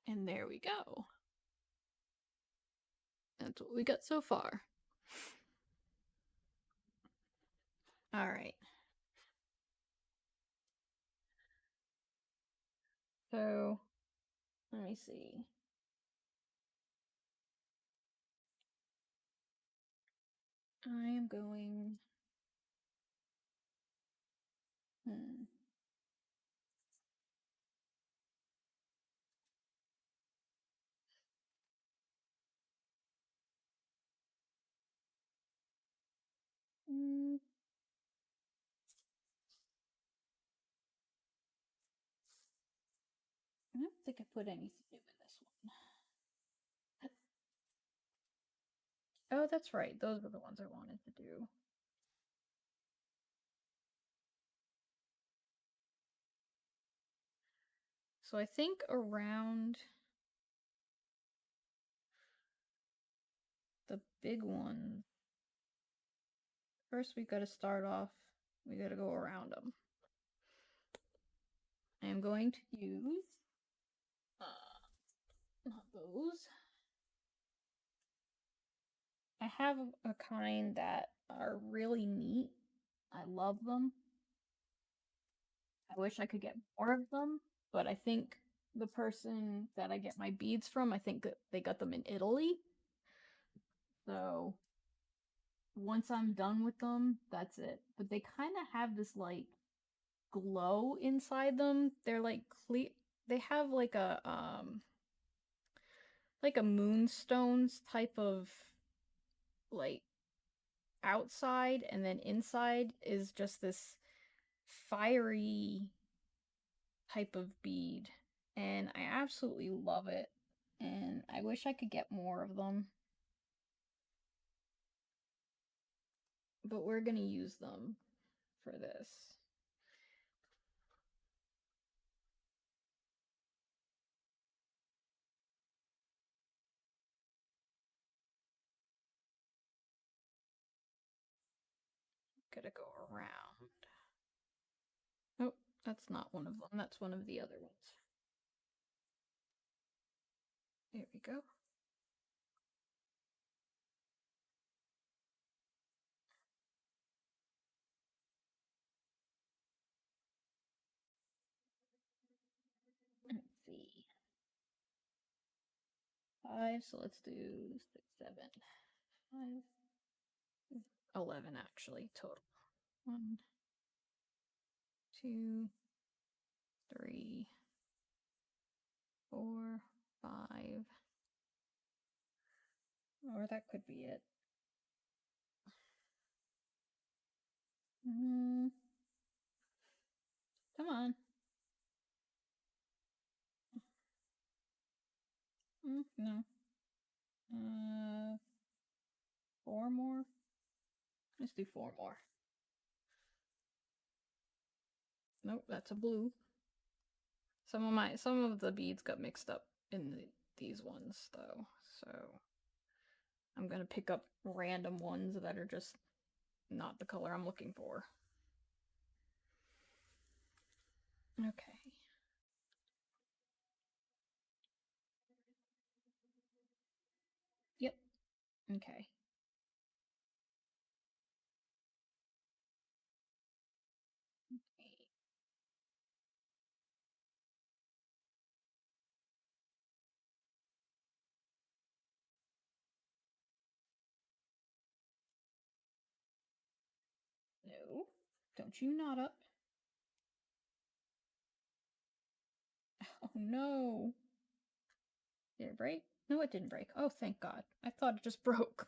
And there we go. That's what we got so far. All right. So let me see. I am going. Hmm. Mm, I don't think I put anything new in this one. Oh, that's right. Those were the ones I wanted to do. So I think around the big one, first we got to start off, we got to go around them. I am going to use, not those. I have a kind that are really neat. I love them. I wish I could get more of them, but I think the person that I get my beads from, I think that they got them in Italy. So once I'm done with them, that's it. But they kind of have this like glow inside them. They're like clear. They have like a moonstones type of like outside, and then inside is just this fiery type of bead, and I absolutely love it. And I wish I could get more of them, but we're gonna use them for this. Gotta go around. Oh, that's not one of them. That's one of the other ones. There we go. Let's see. 5, so let's do 6, 7, 5, 11 actually total. 1, 2, 3, 4, 5. Or that could be it. Mm, come on. No. 4 more. Let's do 4 more. Nope, that's a blue. Some of the beads got mixed up in these ones though, so I'm gonna pick up random ones that are just not the color I'm looking for. Okay. Yep. Okay. No. Don't you knot up. Oh no. Did it break? No, it didn't break. Oh, thank God. I thought it just broke.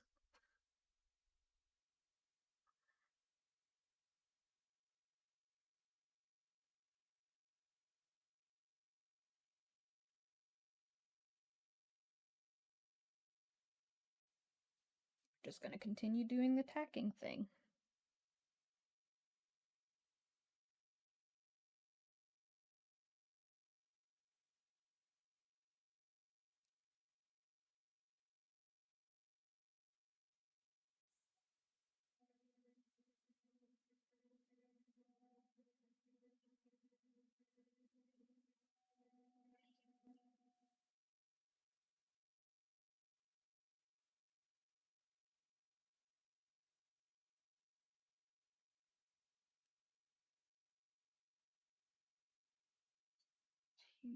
Just gonna continue doing the tacking thing. 2.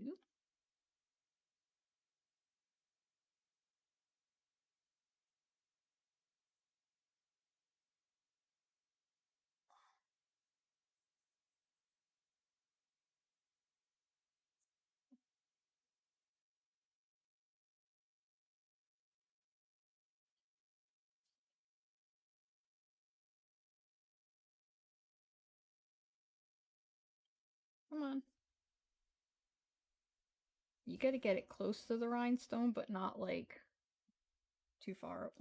Come on. You gotta get it close to the rhinestone, but not like too far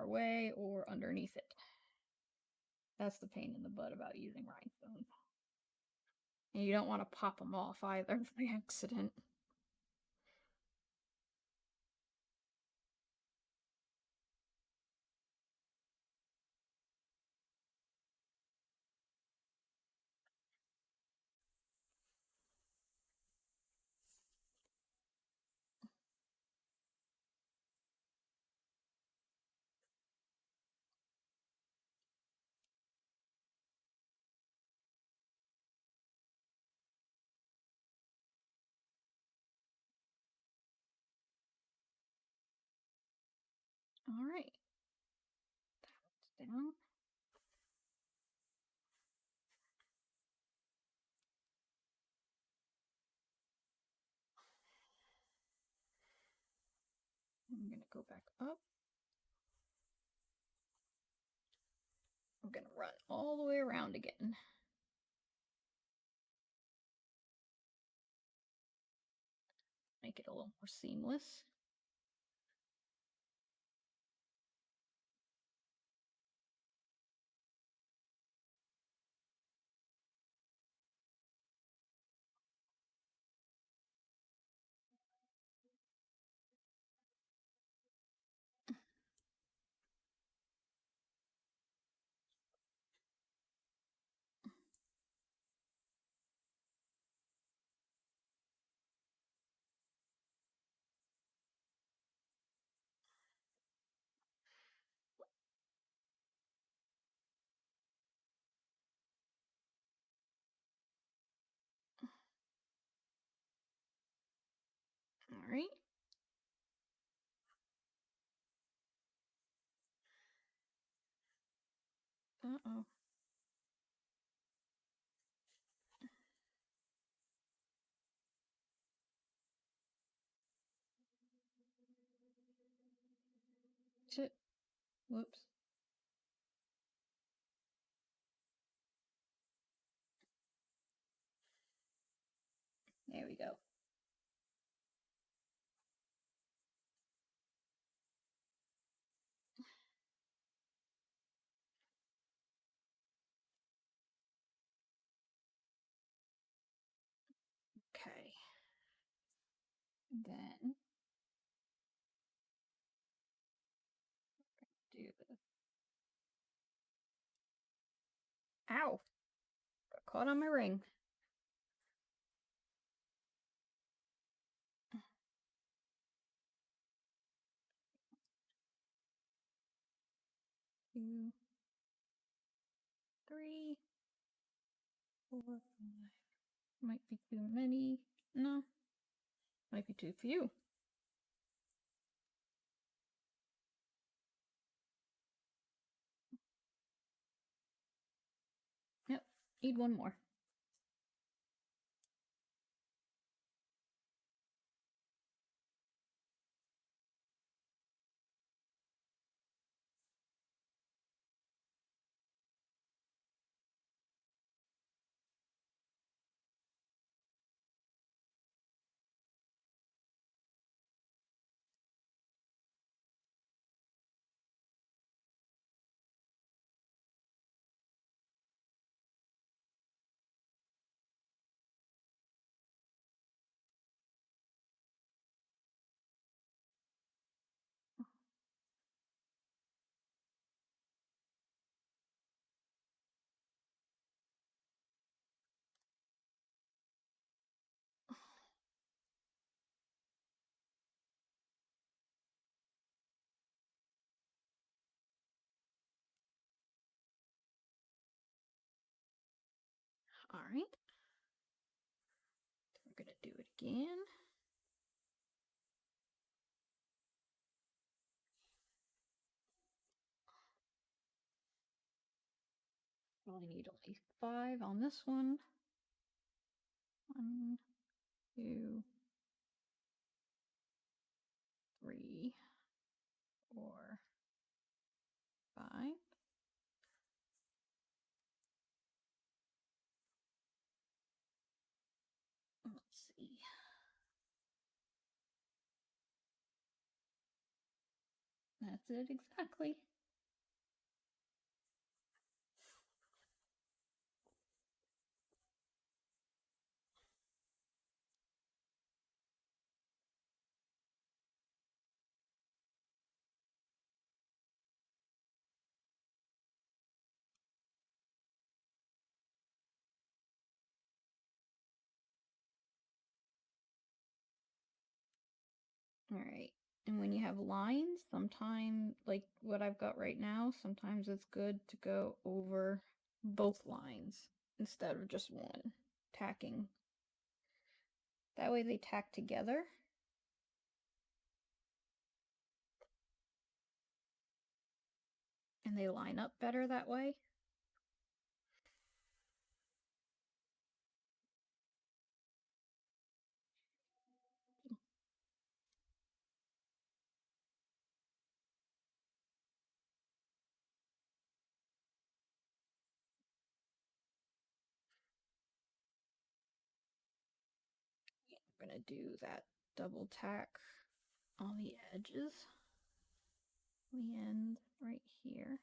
away or underneath it. That's the pain in the butt about using rhinestones. And you don't want to pop them off either by accident. All right. That's down. I'm going to go back up. I'm going to run all the way around again. Make it a little more seamless. All right. Uh-oh. Shit. Whoops. There we go. Okay. Then do this. Ow! Got caught on my ring. Two, three, 4, 5. Might be too many. No. Might be too few. Yep. Need one more. All right. We're gonna do it again. Probably need only 5 on this one. 1, 2, 3, 4, 5. Let's see. That's it exactly. All right. And when you have lines, sometimes, like what I've got right now, sometimes it's good to go over both lines instead of just one, tacking. That way they tack together. And they line up better that way. I'm gonna do that double tack on the edges. We end right here.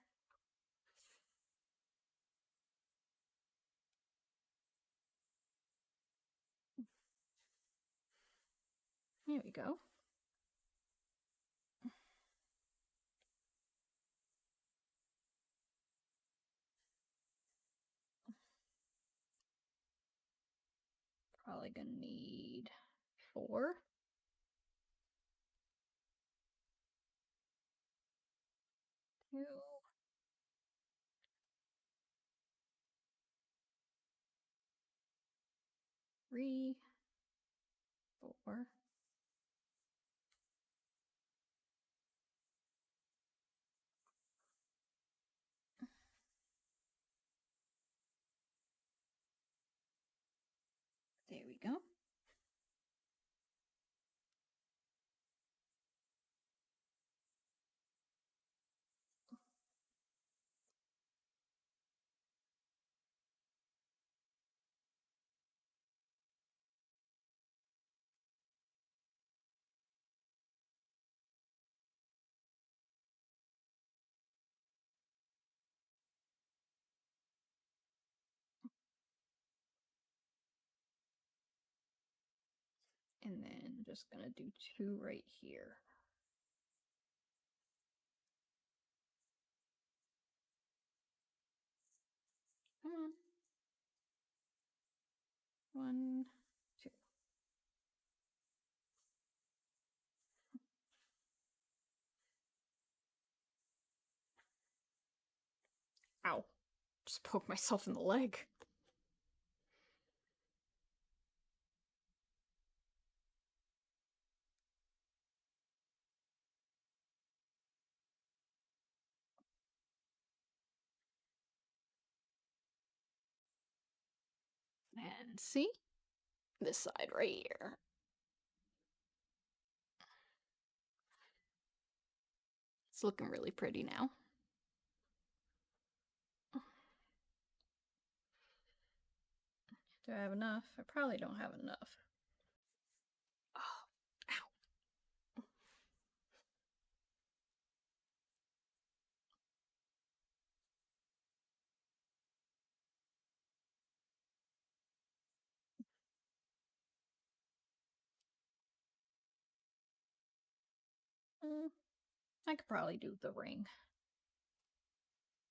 There we go. Probably gonna need 4. 2, 3, 4. There we go. And then I'm just gonna do 2 right here. Come on. 1, 2. Ow. Just poked myself in the leg. And see? This side right here. It's looking really pretty now. Do I have enough? I probably don't have enough. Oh, ow. I could probably do the ring.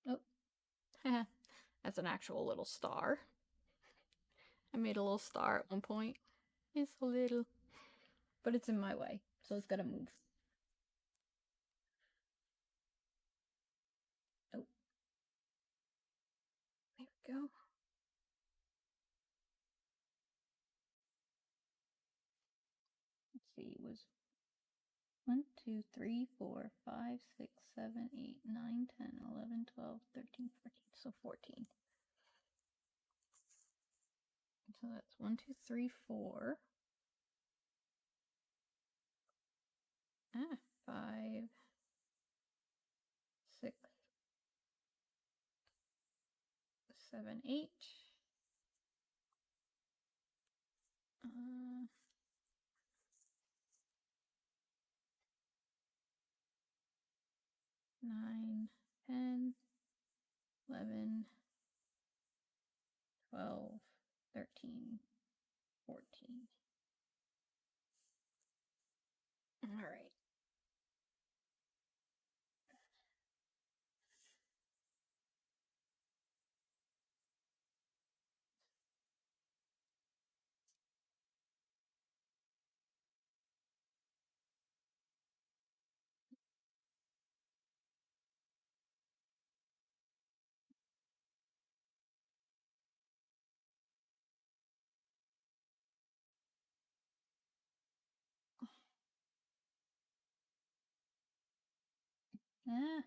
Oh, that's an actual little star. I made a little star at one point. It's a little, but it's in my way, so it's gotta move. Oh, there we go. 1, 2, 3, 4, 5, 6, 7, 8, 9, 10, 11, 12, 13, 14. So 14. So that's 1, 2, 3, 4. 5, 6, 7, 8. 9, 10, 11, 12, 13, 14. All right. Ah,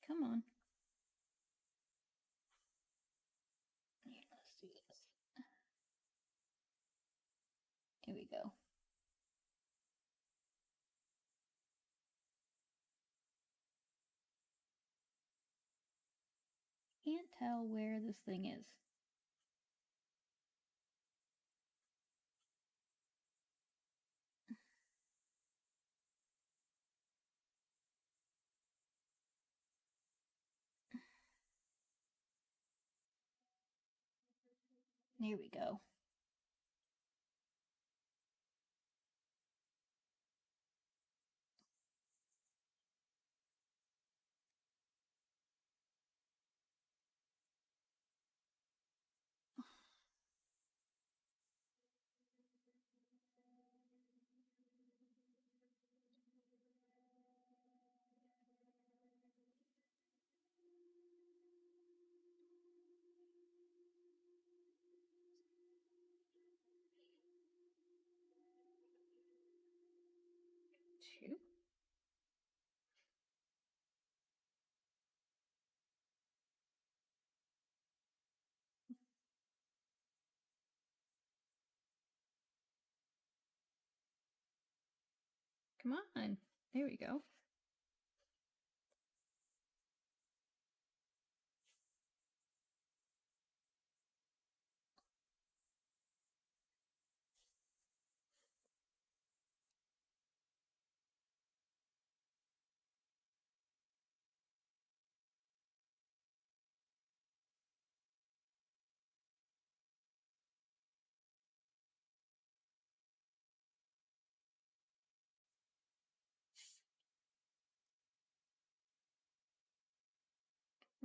come on. Here, let's do this. Here we go. Can't tell where this thing is. There we go. Two. Come on. There we go.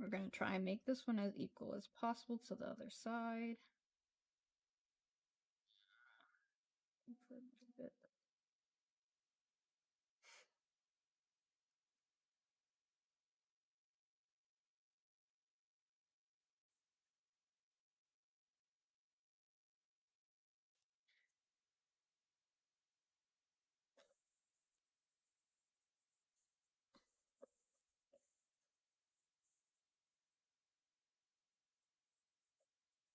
We're going to try and make this one as equal as possible to the other side. For a little bit.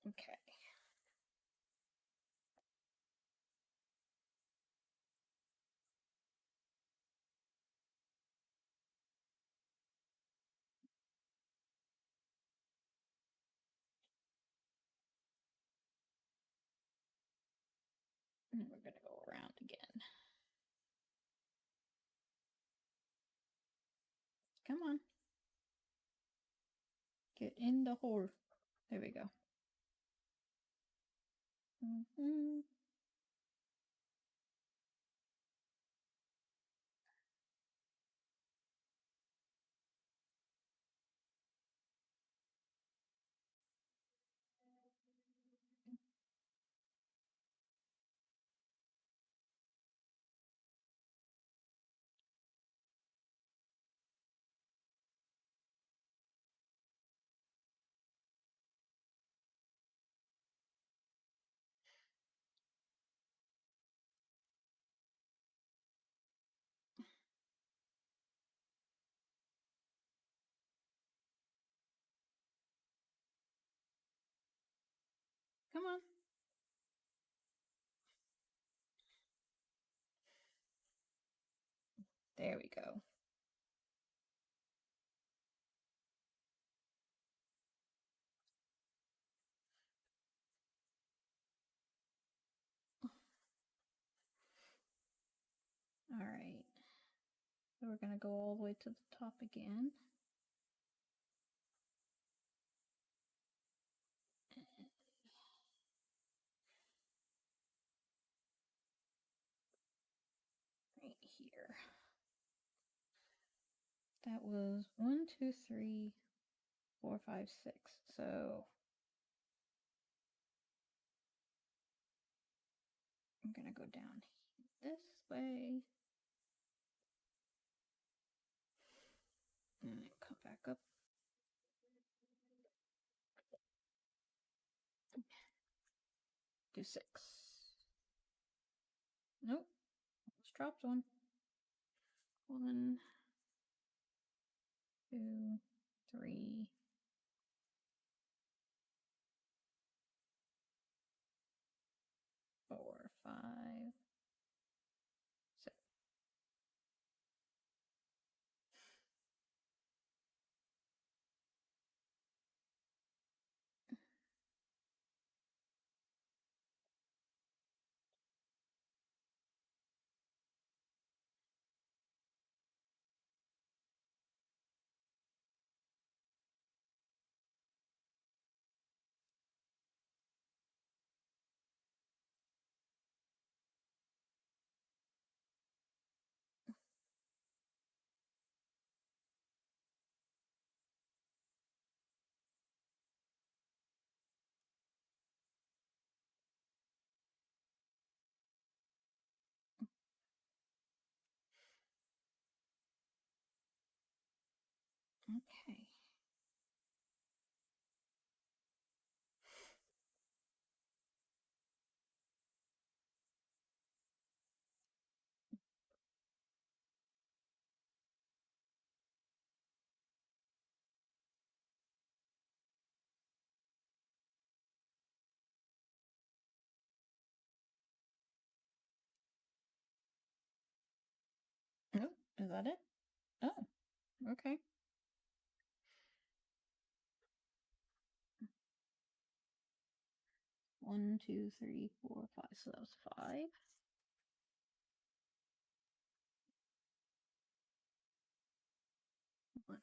Okay. And we're going to go around again. Come on. Get in the hole. There we go. Mm-hmm. Come on. There we go. All right. So we're going to go all the way to the top again. Right here. That was 1, 2, 3, 4, 5, 6. So I'm going to go down this way. And come back up. Do 6. Nope. Just dropped one. 1, 2, 3, 4, 5, 6. Okay. Nope. Is that it? Oh, okay. 1, 2, 3, 4, 5. So that was 5. 1,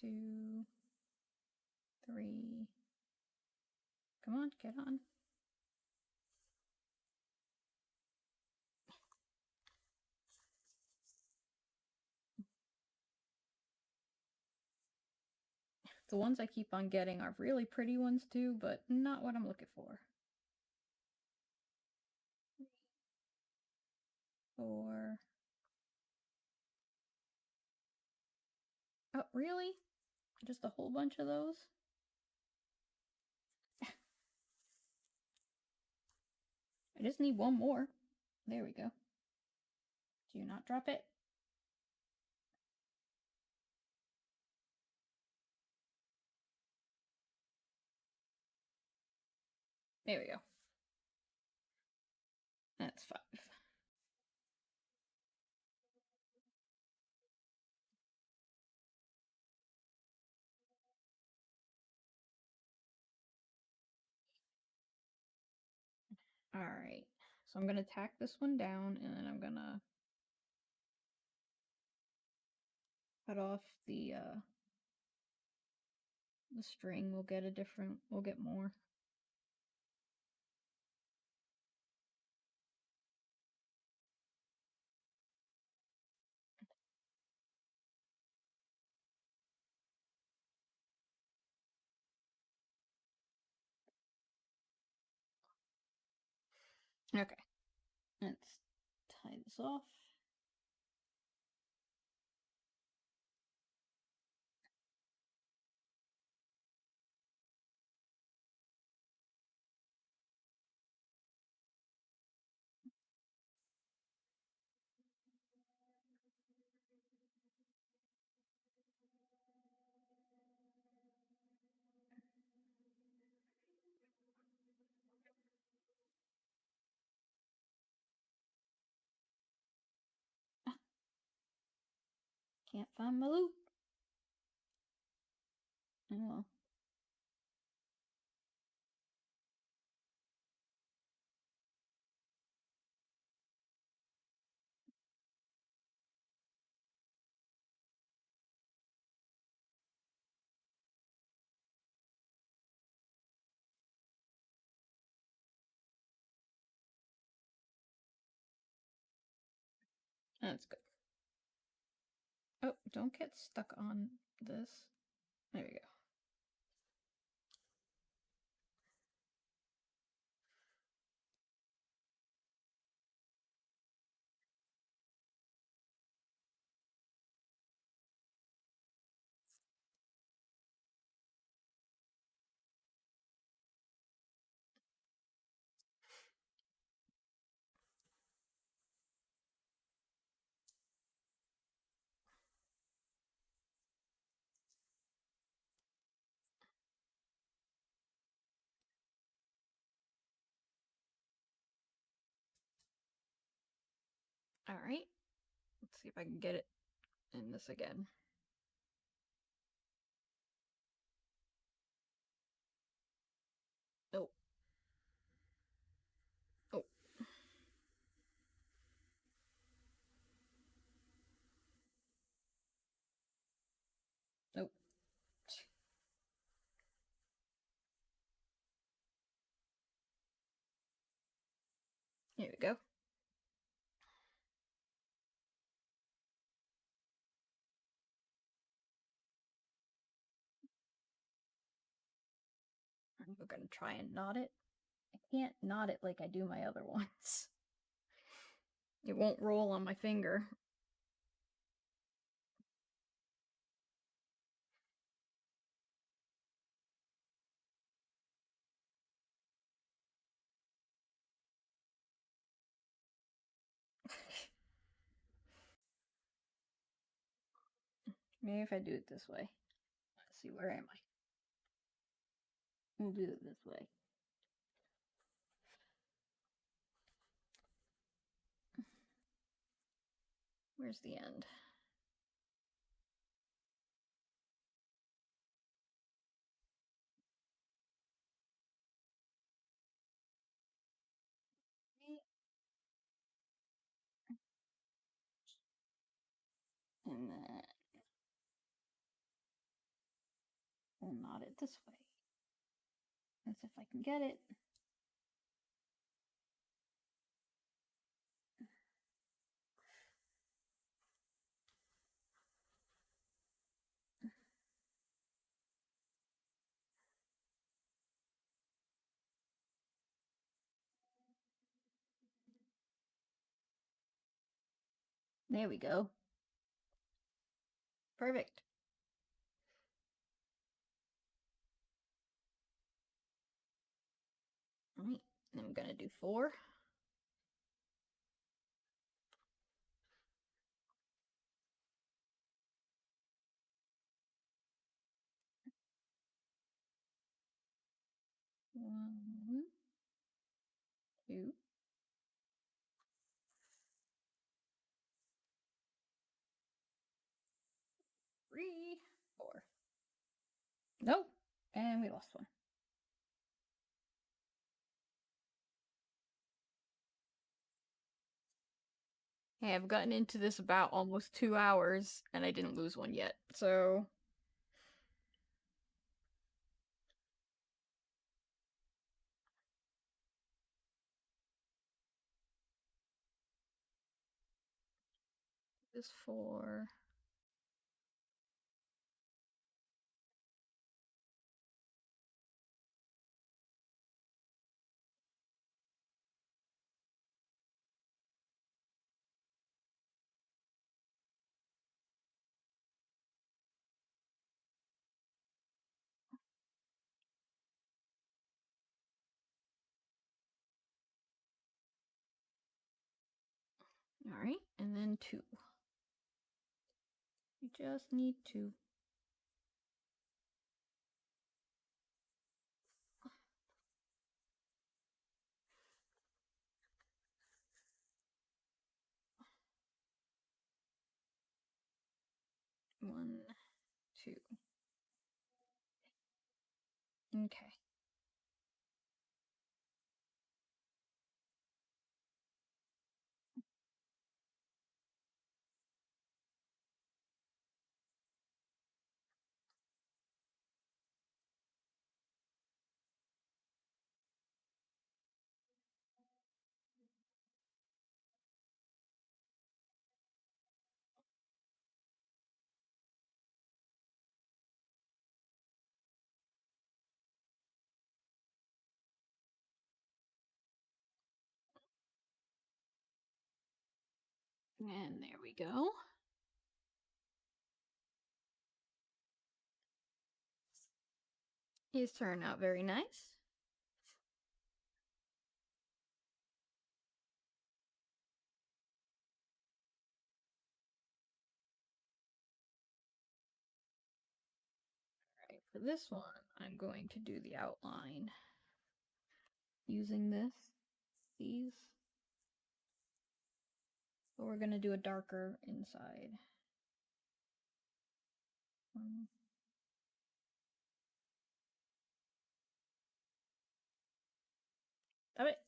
2, 3. Come on, get on. The ones I keep on getting are really pretty ones too, but not what I'm looking for. 4. Oh, really? Just a whole bunch of those? I just need one more. There we go. Do not drop it. There we go. That's 5. Alright. So I'm going to tack this one down, and then I'm going to cut off the string. We'll get more. Okay. Let's tie this off. Can't find my loop. Oh well. That's good. Oh, don't get stuck on this. There we go. All right. Let's see if I can get it in this again. Oh. Oh. Nope. Here we go. I'm gonna try and knot it. I can't knot it like I do my other ones. It won't roll on my finger. Maybe if I do it this way. Let's see, where am I? We'll do it this way. Where's the end? And then we'll knot it this way. That's if I can get it. There we go. Perfect. All right, then I'm gonna do 4. One, 2, 3, 4. Nope, and we lost one. Hey, I've gotten into this about almost 2 hours, and I didn't lose one yet, so... This 4... Alright, and then 2. You just need 2. 1, 2. Okay. And there we go. These turn out very nice. All right, for this one, I'm going to do the outline using these. But we're going to do a darker inside. Stop it.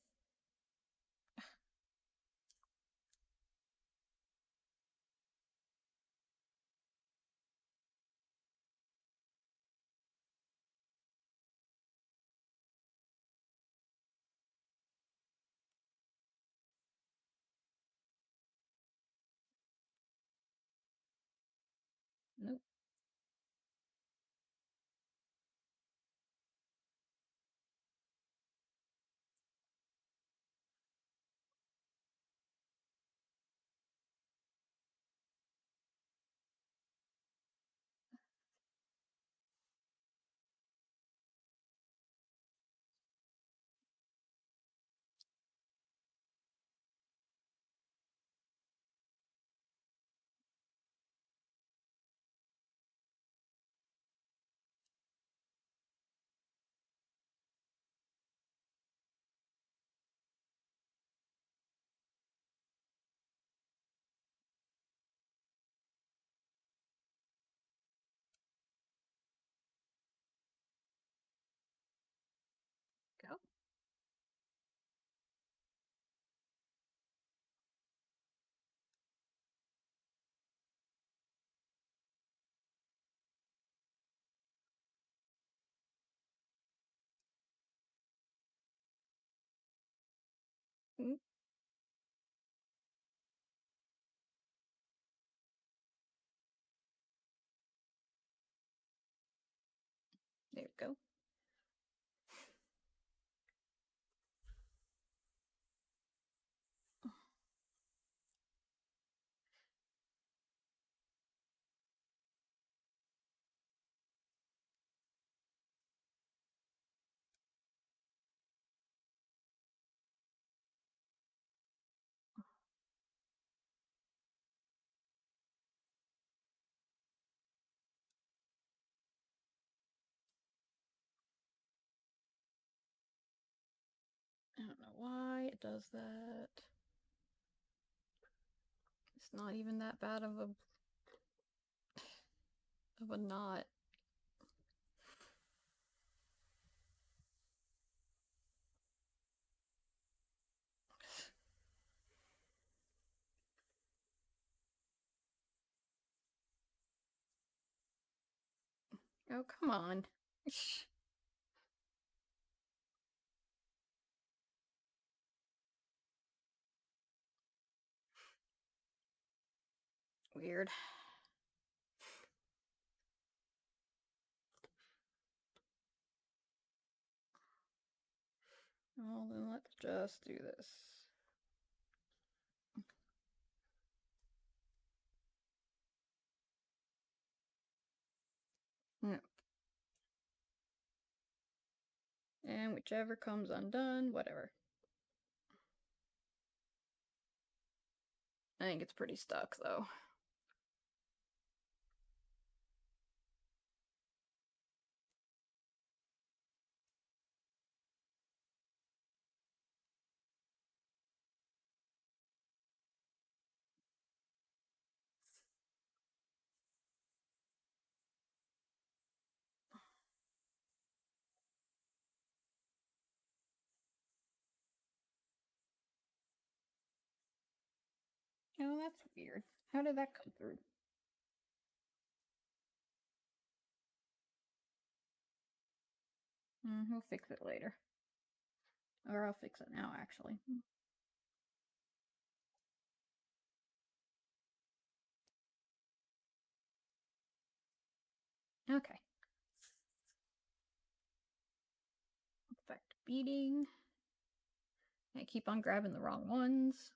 Nope. Go. Mm, there we go. I don't know why it does that. It's not even that bad of a knot. Oh, come on. Weird. Well, then let's just do this. Yep. And whichever comes undone, whatever. I think it's pretty stuck, though. Oh, that's weird. How did that come through? We'll fix it later. Or I'll fix it now, actually. Okay. Effect beading. I keep on grabbing the wrong ones.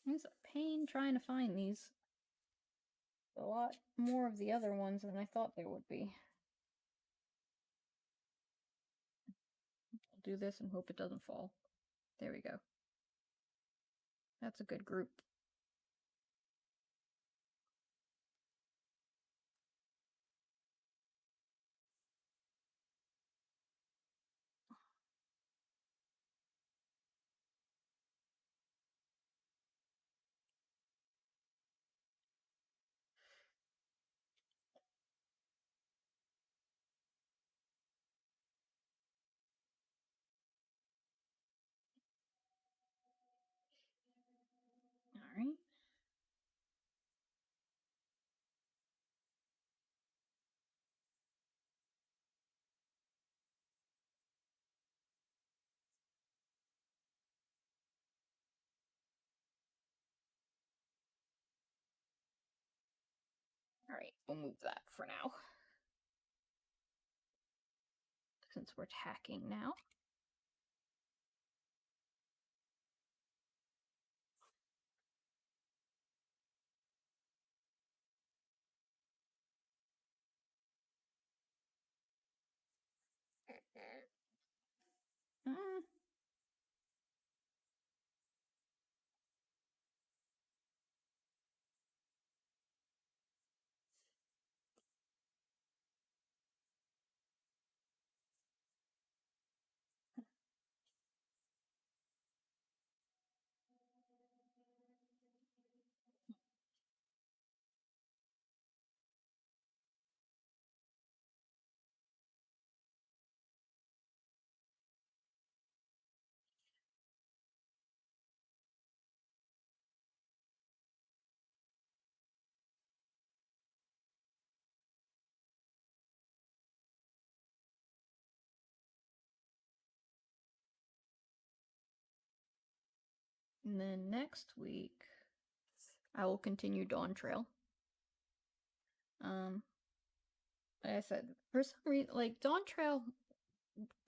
It's a pain trying to find these. A lot more of the other ones than I thought there would be. I'll do this and hope it doesn't fall. There we go. That's a good group. Alright. Alright, we'll move that for now. Since we're tacking now. Mm. And then next week, I will continue Dawn Trail. Like I said, for some reason, like Dawn Trail,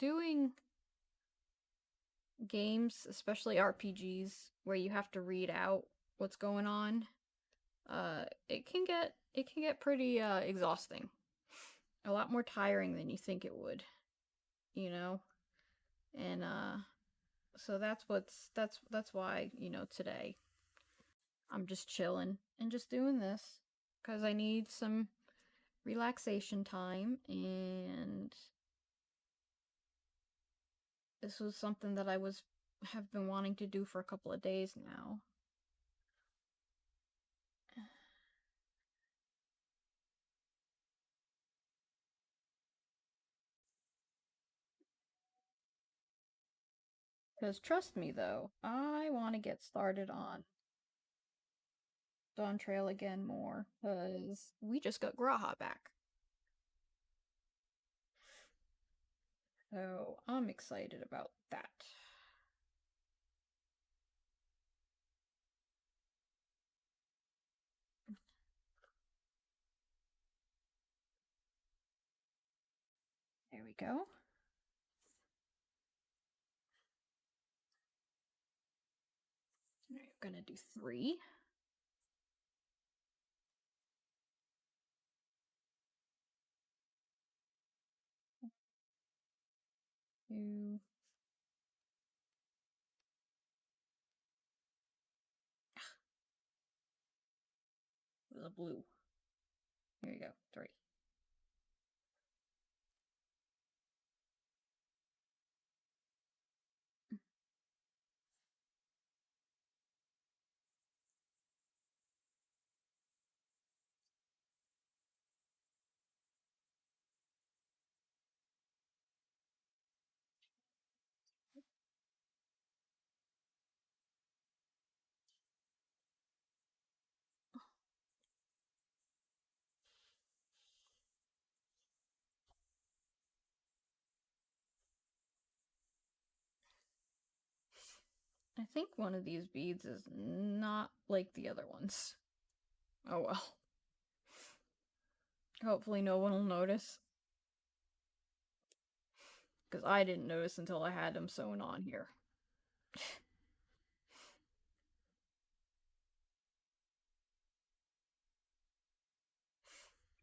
doing games, especially RPGs, where you have to read out what's going on, it can get pretty exhausting. A lot more tiring than you think it would, you know? And so that's why, today I'm just chilling and just doing this because I need some relaxation time, and this was something that I have been wanting to do for a couple of days now. Because trust me though, I want to get started on Dawn Trail again more, because we just got Graha back. So I'm excited about that. There we go. We're gonna do 3. 2. It was a blue. Here you go. 3. I think one of these beads is not like the other ones. Oh well. Hopefully no one will notice. Because I didn't notice until I had them sewn on here.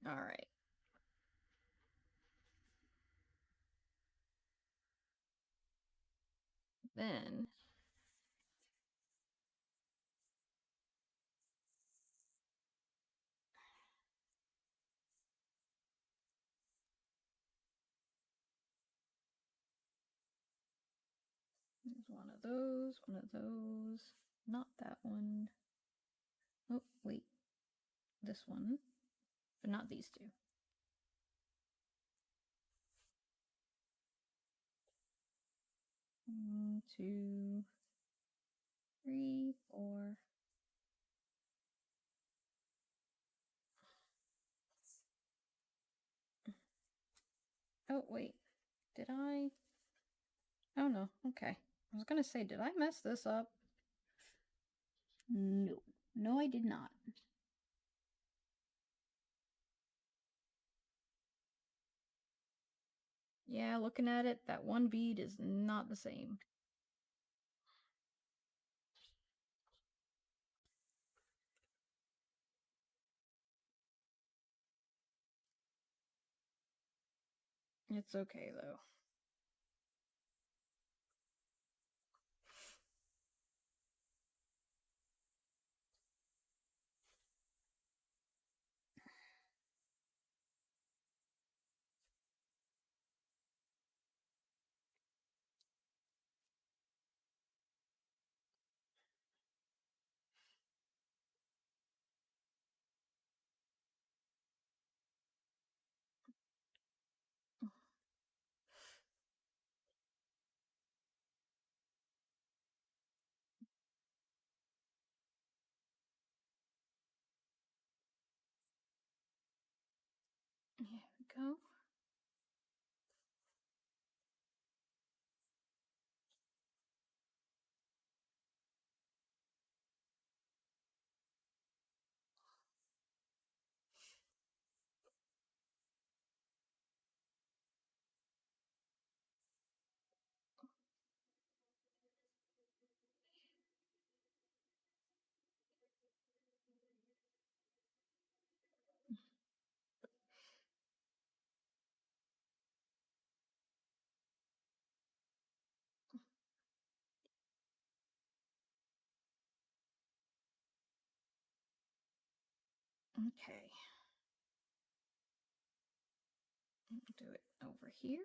Alright. Then there's one of those. Not that one. Oh, wait. This one. But not these two. 1, 2, 3, 4. Oh, wait. Did I? Oh, no. Okay. I was gonna say, did I mess this up? No. No, I did not. Yeah, looking at it, that one bead is not the same. It's okay, though. Here we go. Okay. Do it over here.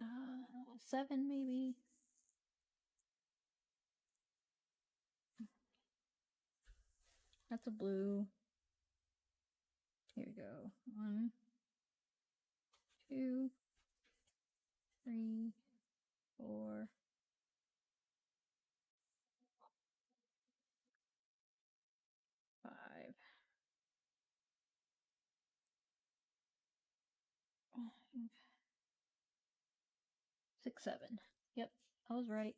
Uh, 7 maybe. That's a blue. Here we go. 1, 2, 3, 4. 5. 6, 7. Yep, I was right.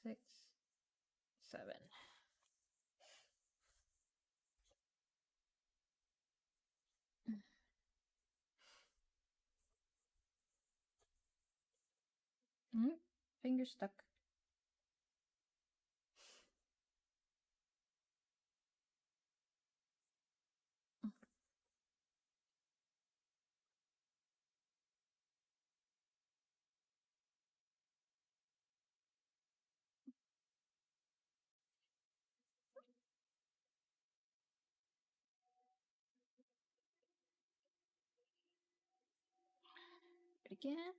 6, 7. Finger stuck. Do it again.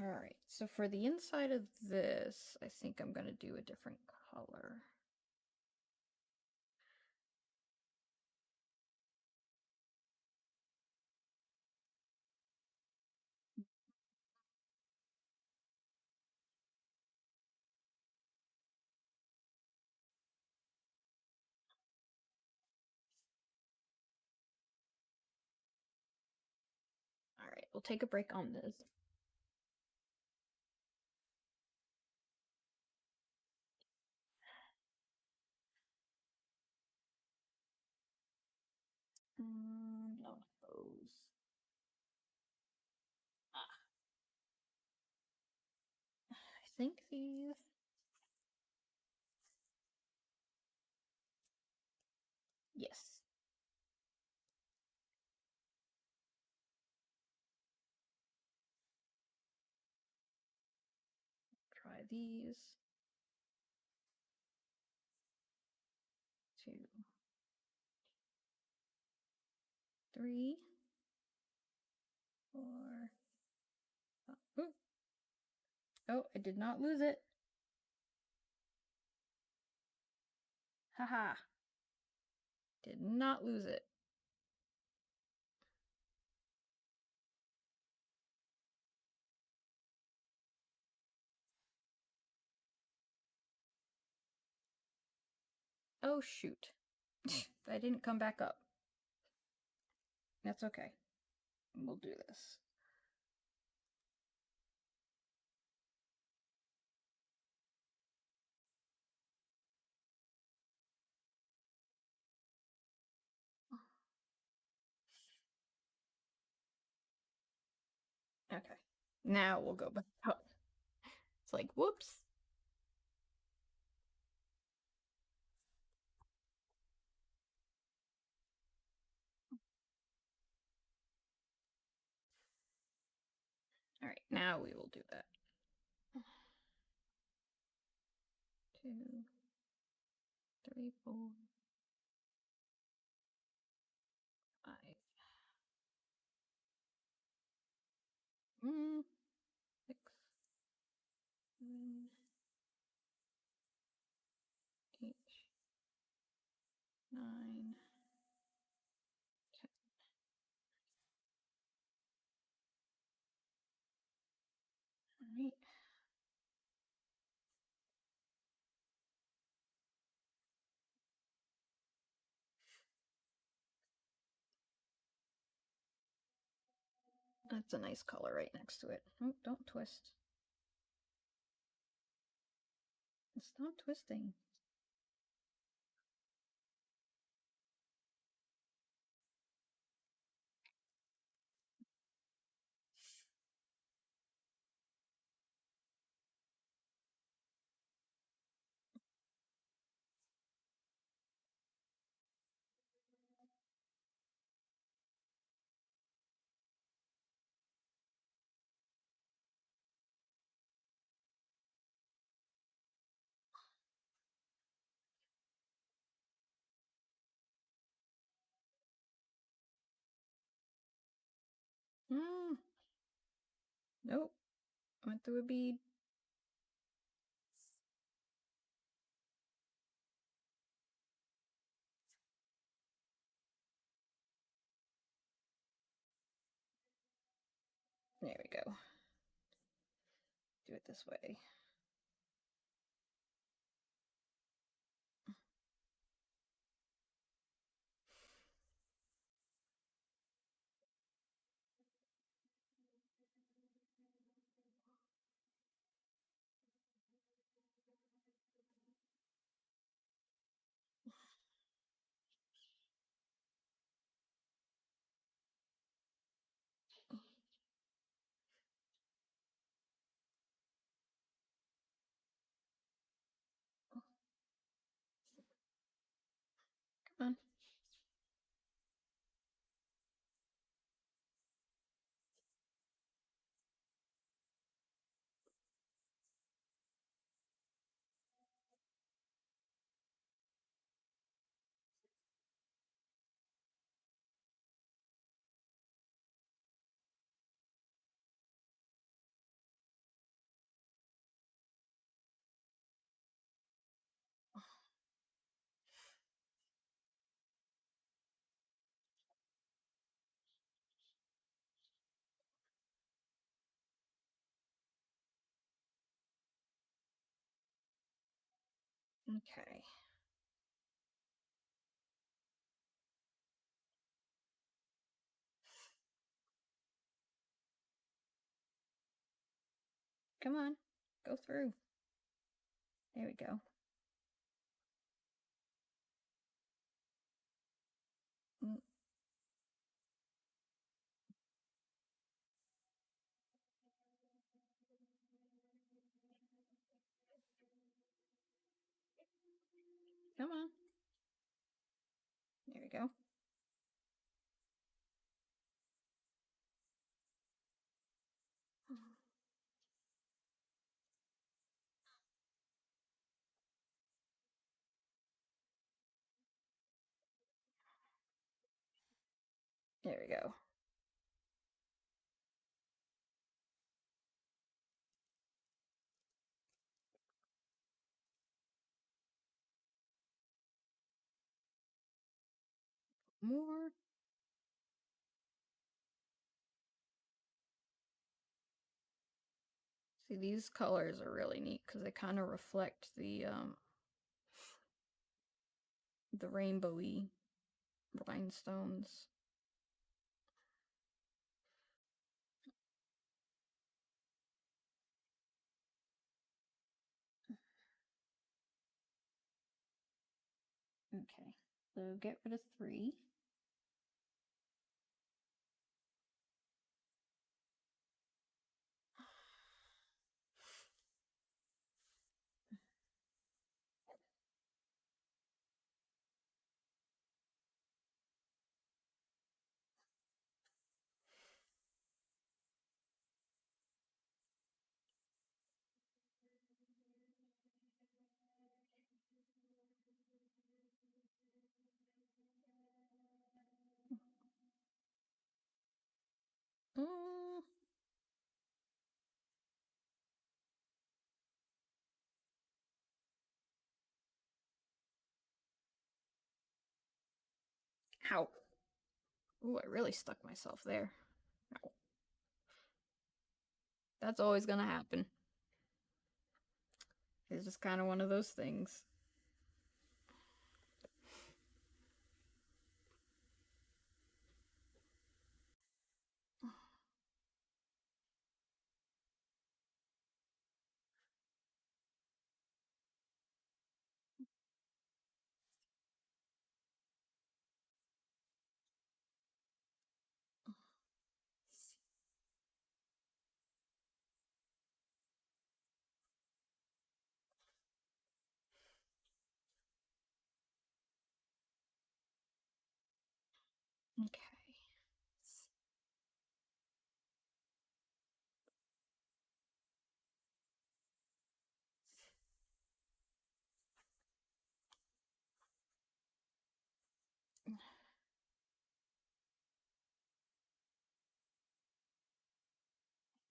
Alright, so for the inside of this, I think I'm going to do a different color. take a break on this. No, not those. I think these. Yes. Try these. 2, 3, 4. Oh, oh, I did not lose it. Haha. Did not lose it. Oh, shoot. I didn't come back up. That's okay. We'll do this. Okay. Now we'll go back up. It's like, whoops. All right, now we will do that. 2, 3, 4, 5. 6, 7, 8, 9, 10. All right. That's a nice color right next to it. Oh, don't twist. Stop twisting. Nope. Went through a bead. There we go. Do it this way. Come on. Okay. Come on, go through. There we go. Mm. Come on. There we go. There we go. More. See, these colors are really neat because they kind of reflect the rainbowy rhinestones. Okay, so get rid of 3. Mm. Ow. Ooh, I really stuck myself there. Ow. That's always gonna happen. It's just kind of one of those things. Okay.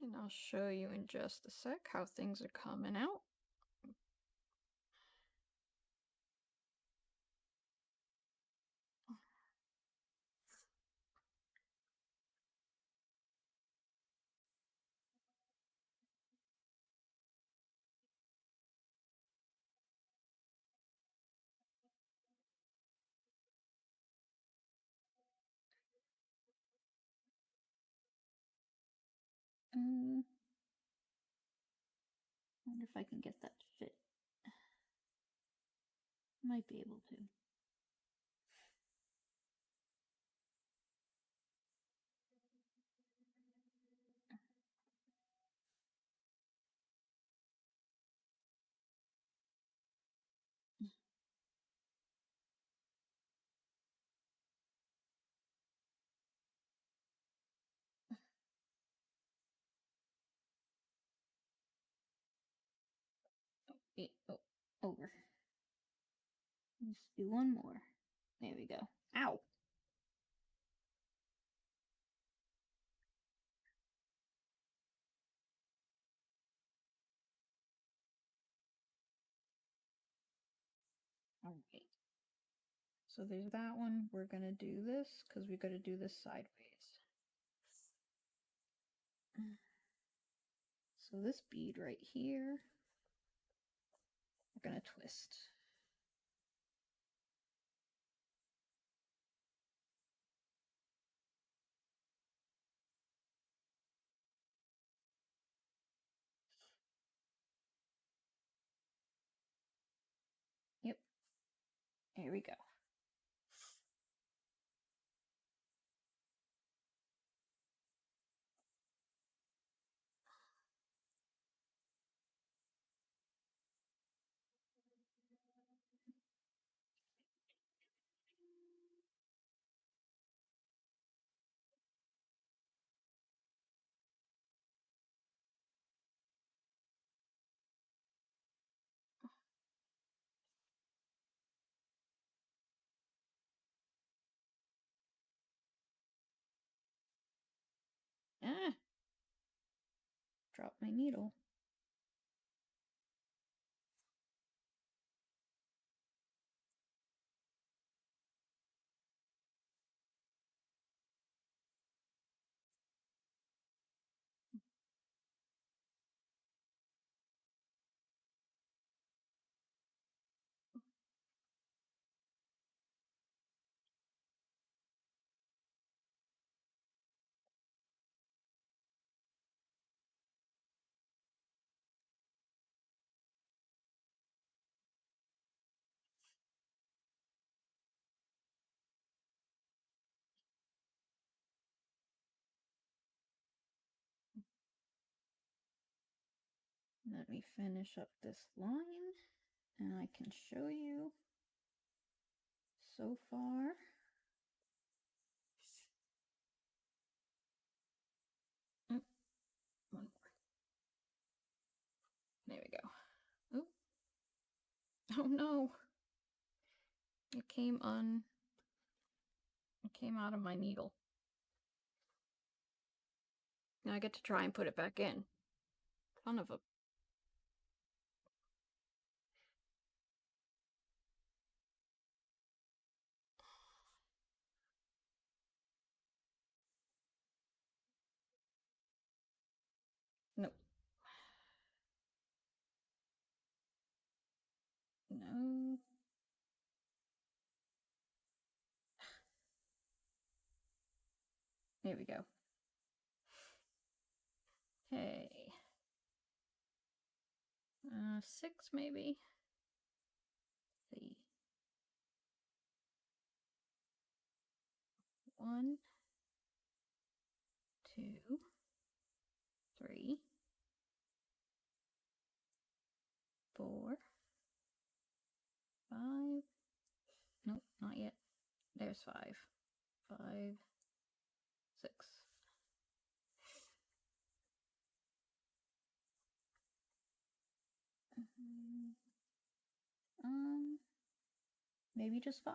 And I'll show you in just a sec how things are coming out. I wonder if I can get that to fit. Might be able to. Oh, over. Let's do one more. There we go. Ow! Alright. So there's that one. We're gonna do this because we gotta do this sideways. So this bead right here, we're gonna twist. Here we go. Ah, dropped my needle. Let me finish up this line and I can show you so far. One more. There we go. Oh, oh no. It came out of my needle. Now I get to try and put it back in. Son of a... Nope. No. There we go. Okay. 6 maybe. Let's see. 1, 2, 3, 4, 5. Nope, not yet. There's 5. 5, 6. Maybe just 5.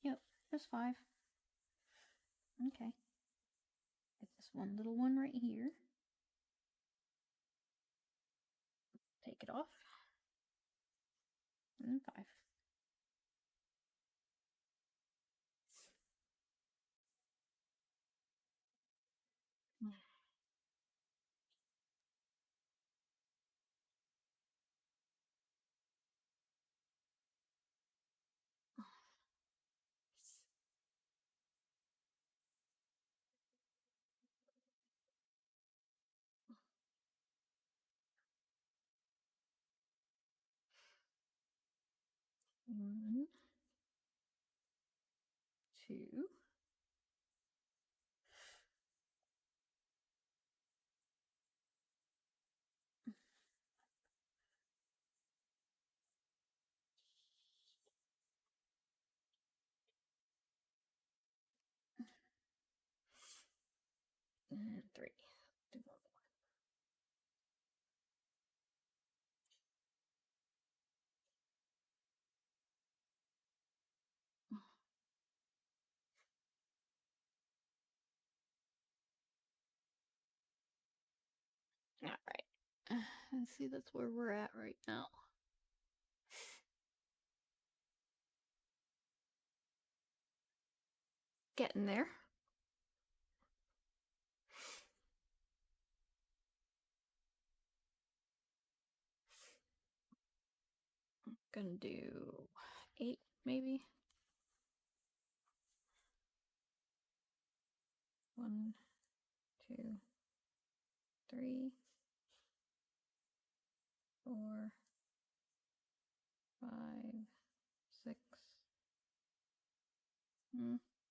Yep, just 5. Okay. Get this one little one right here. Take it off. And then 5. One, 2, 3. Do one more. All right. Let's see, that's where we're at right now. Getting there. Gonna do 8 maybe. 1, 2, 3,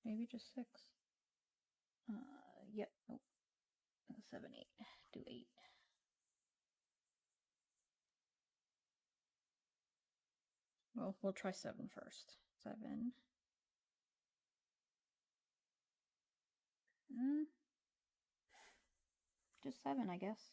Maybe just 6. Yep. Nope. 7, 8. Do 8. Well, we'll try 7 first. 7. Just 7, I guess.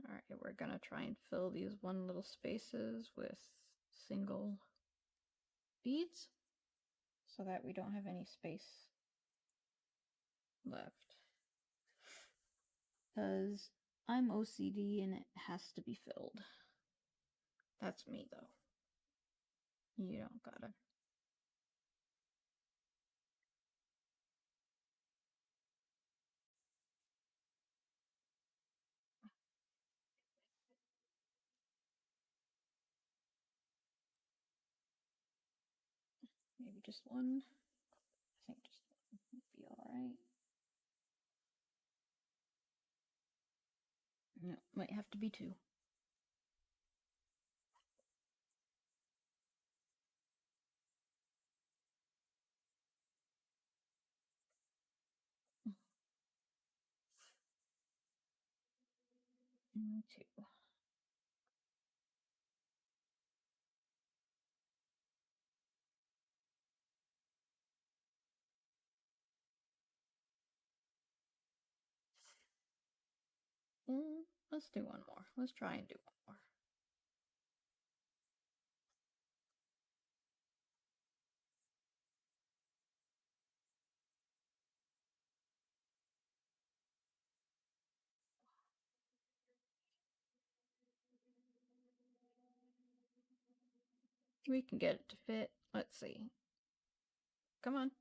Alright, we're gonna try and fill these one little spaces with single beads so that we don't have any space left. Because I'm OCD and it has to be filled. That's me though. You don't gotta. Maybe just one. I think just one would be alright. No, might have to be 2. And 2. Let's do one more. Let's try and do one more. We can get it to fit. Let's see. Come on.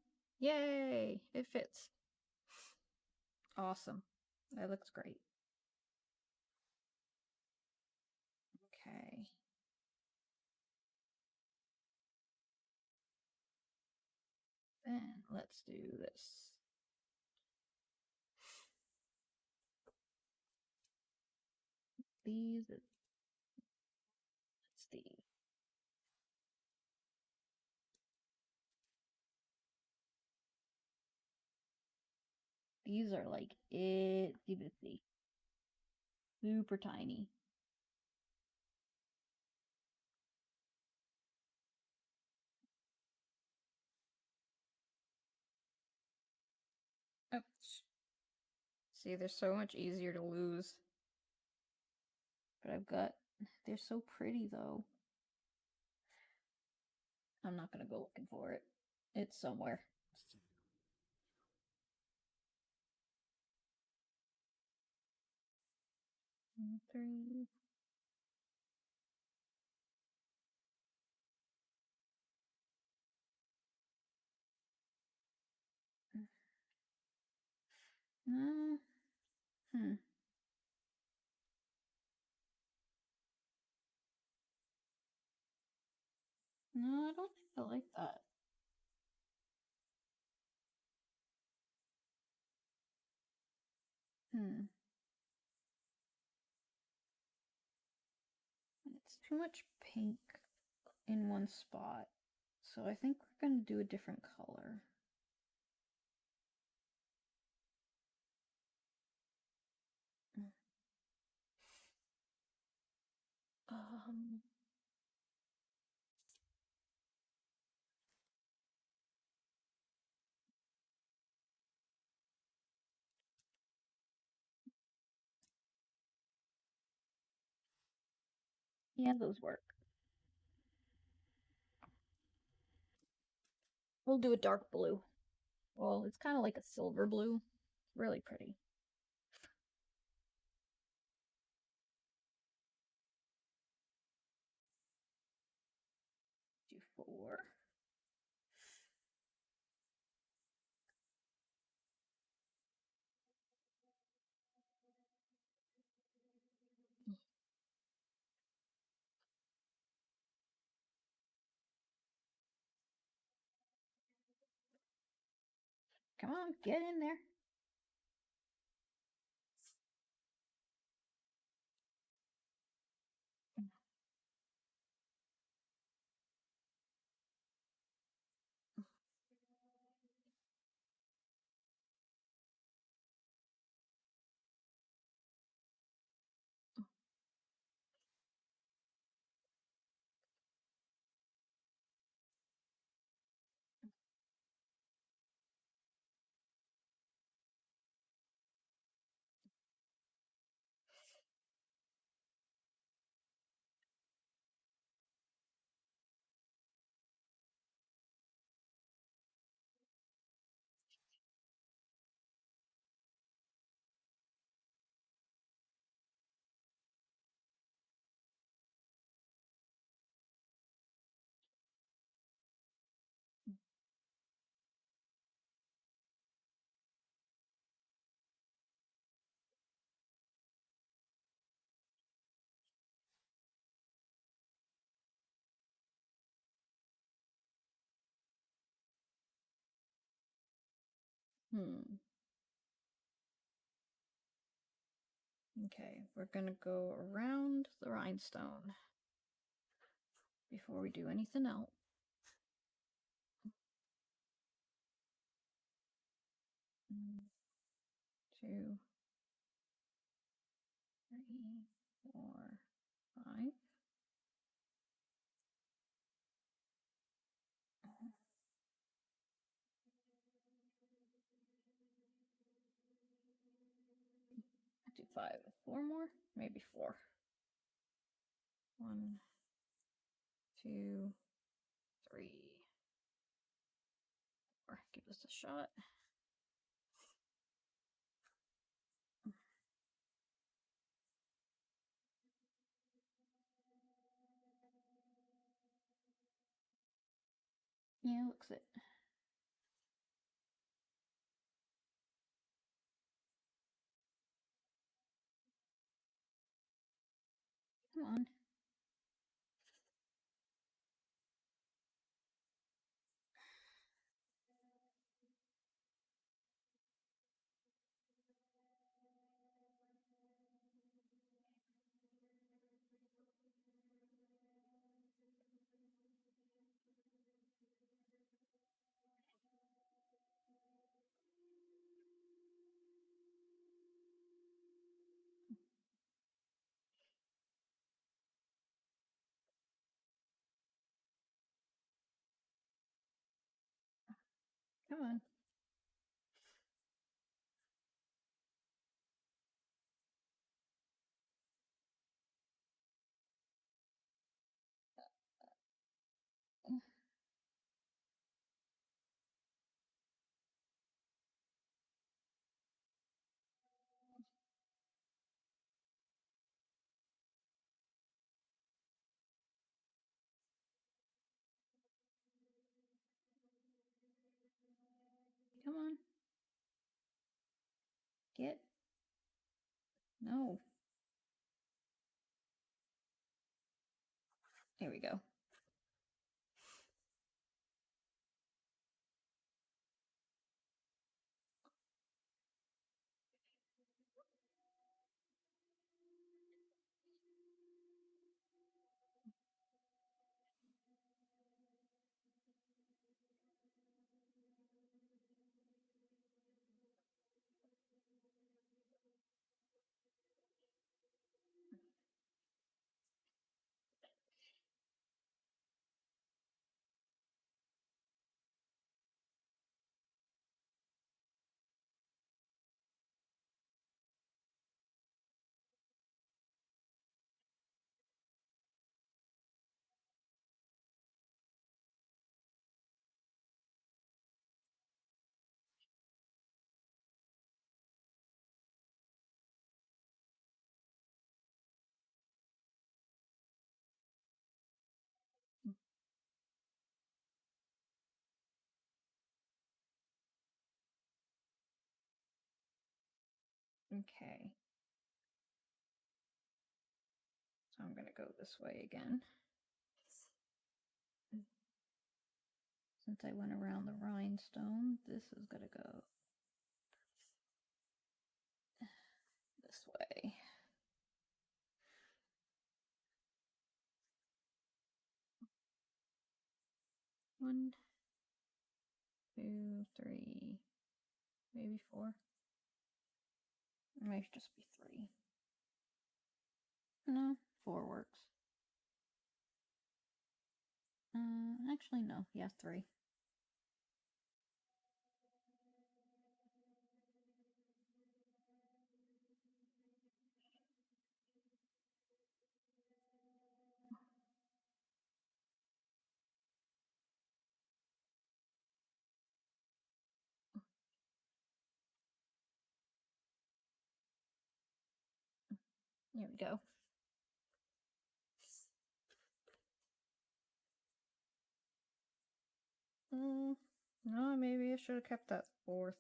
Yay! It fits. Awesome. That looks great. Okay. Then let's do this. Let's see. These are like itsy bitsy. Super tiny. Oh, see, they're so much easier to lose. But they're so pretty though. I'm not gonna go looking for it. It's somewhere. 3. Uh, hmm. No, I don't think I like that. Hmm. It's too much pink in one spot. So I think we're gonna do a different color. Yeah, those work. We'll do a dark blue. Well, it's kind of like a silver blue. Really pretty. Do 4. Come on, get in there. Hmm. Okay, we're gonna go around the rhinestone before we do anything else. 2, 3, 4, 5. Do 5. 4 more? Maybe 4. 1, 2, 3, 4. Give this a shot. Yeah, looks it. Come on. Come on. Come on. Get. No. There we go. Okay. So I'm going to go this way again. Since I went around the rhinestone, this is going to go this way. One, two, three, maybe four. It might just be three. No, four works. Actually, no. Yeah, three. There we go. No, maybe I should have kept that fourth.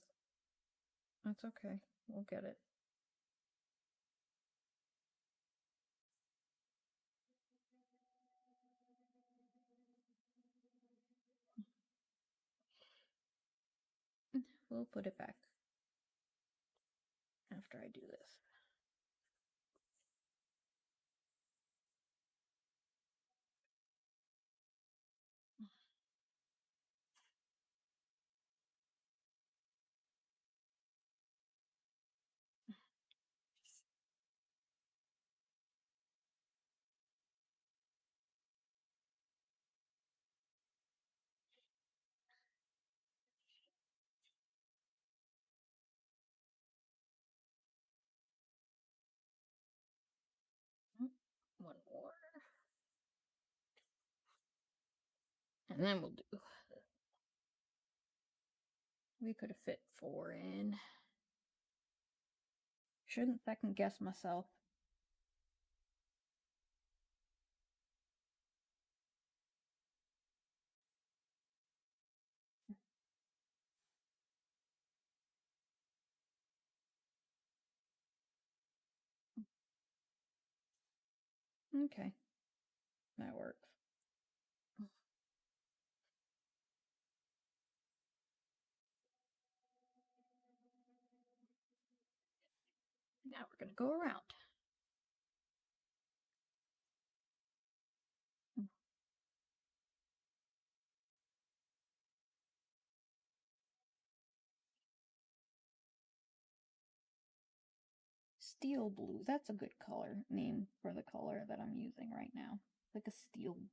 That's okay. We'll get it. We'll put it back after I do this. One more. And then we'll do. We could have fit four in. Shouldn't second guess myself. Okay. That works. Now we're going to go around. Steel blue. That's a good color name for the color that I'm using right now. Like a steel blue.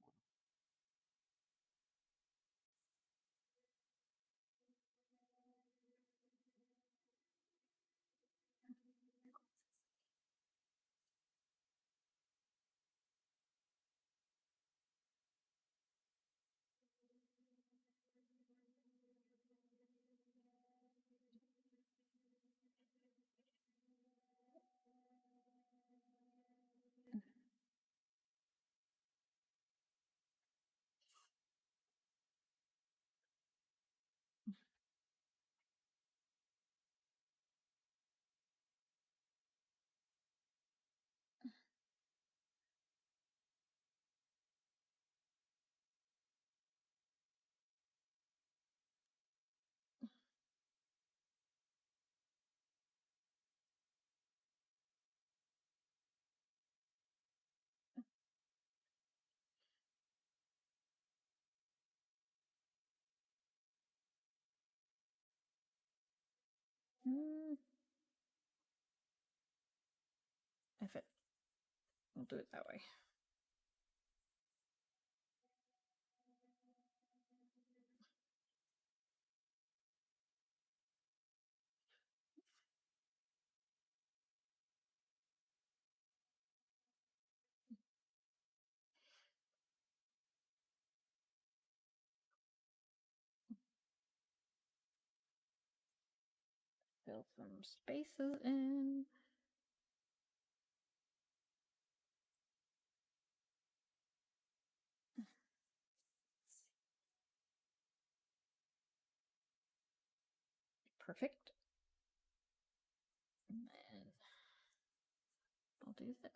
Mm, if it, we'll do it that way. Fill some spaces in. Perfect. And do this.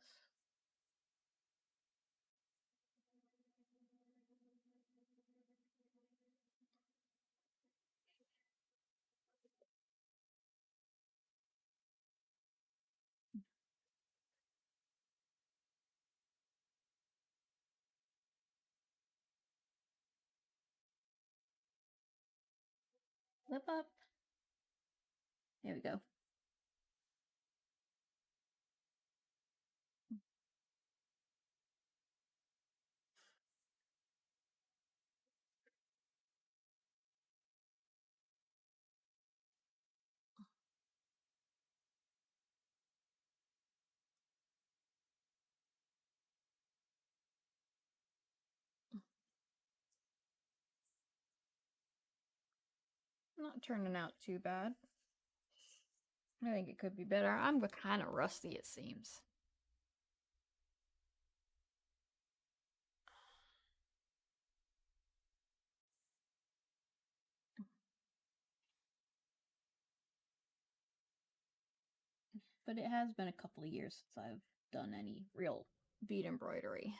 Flip up. There we go. Not turning out too bad. I think it could be better. I'm kind of rusty, it seems. But it has been a couple of years since I've done any real bead embroidery.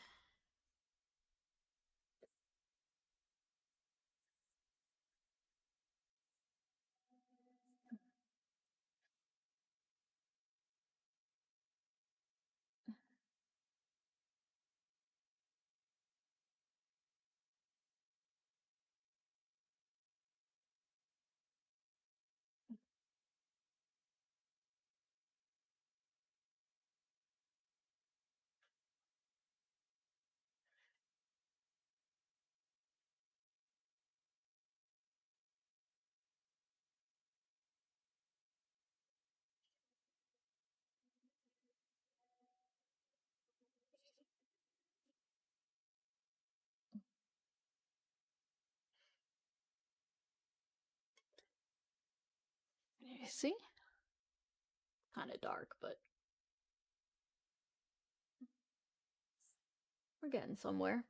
See? Kind of dark, but we're getting somewhere.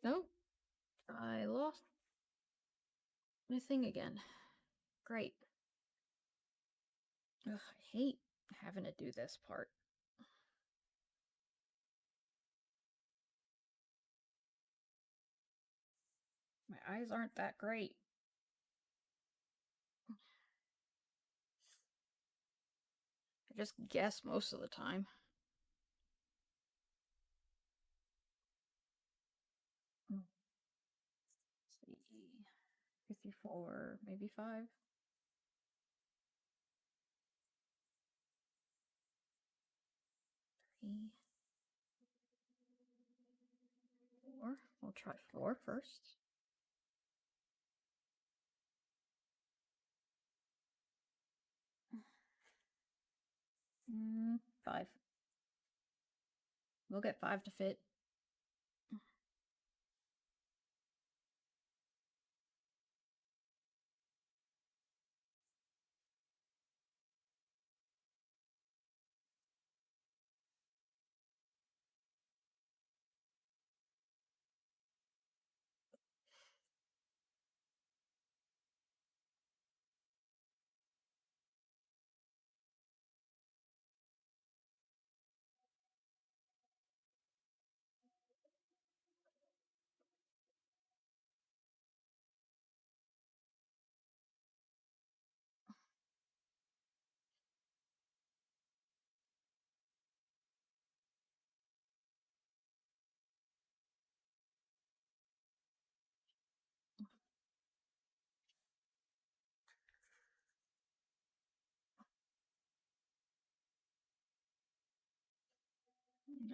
Nope. I lost my thing again. Great. Ugh, I hate having to do this part. My eyes aren't that great. I just guess most of the time. Let's see. 54, maybe 5. 3, 4. We'll try 4 first. 5. We'll get 5 to fit.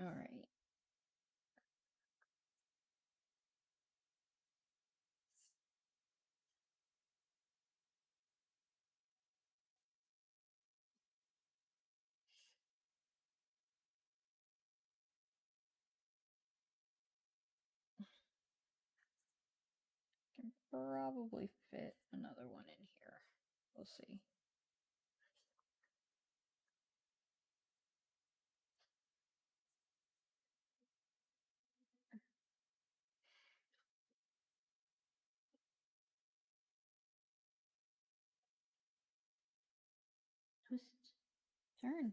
All right. Can probably fit another one in here. We'll see. Twist. Turn.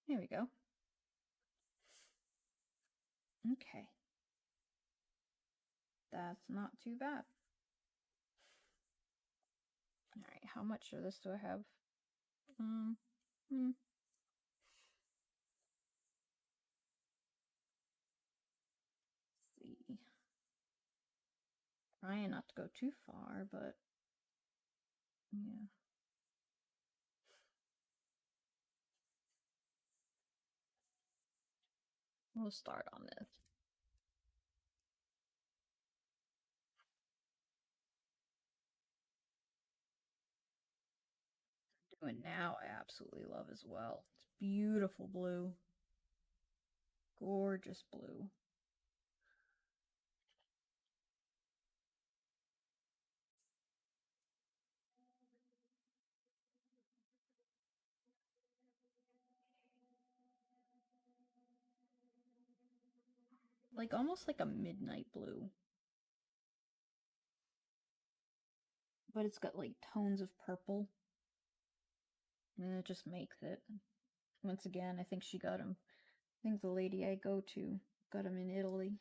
There we go. Okay. That's not too bad. Alright, how much of this do I have? See. Trying not to go too far, but yeah. We'll start on this. Doing now, I absolutely love as well. It's beautiful blue. Gorgeous blue. Like almost like a midnight blue. But it's got like tones of purple. And it just makes it. Once again, I think she got them. I think the lady I go to got them in Italy.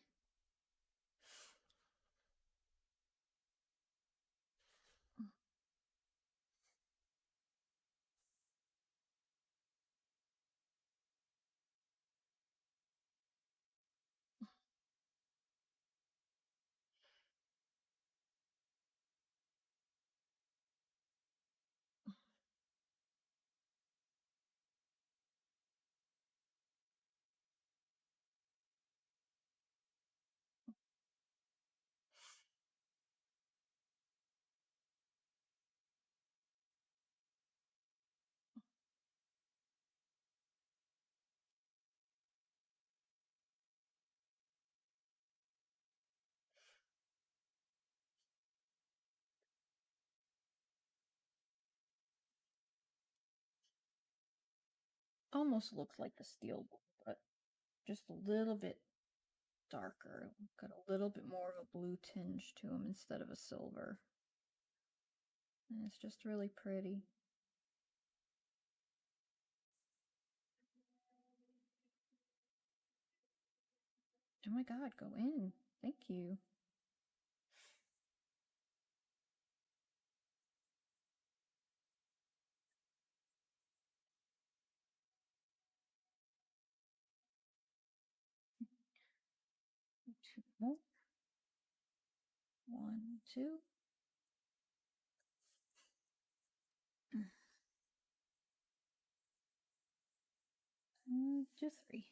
Almost looks like the steel blue, but just a little bit darker. Got a little bit more of a blue tinge to them instead of a silver. And it's just really pretty. Oh my god, go in. Thank you. Two more. 1, 2. Just 3.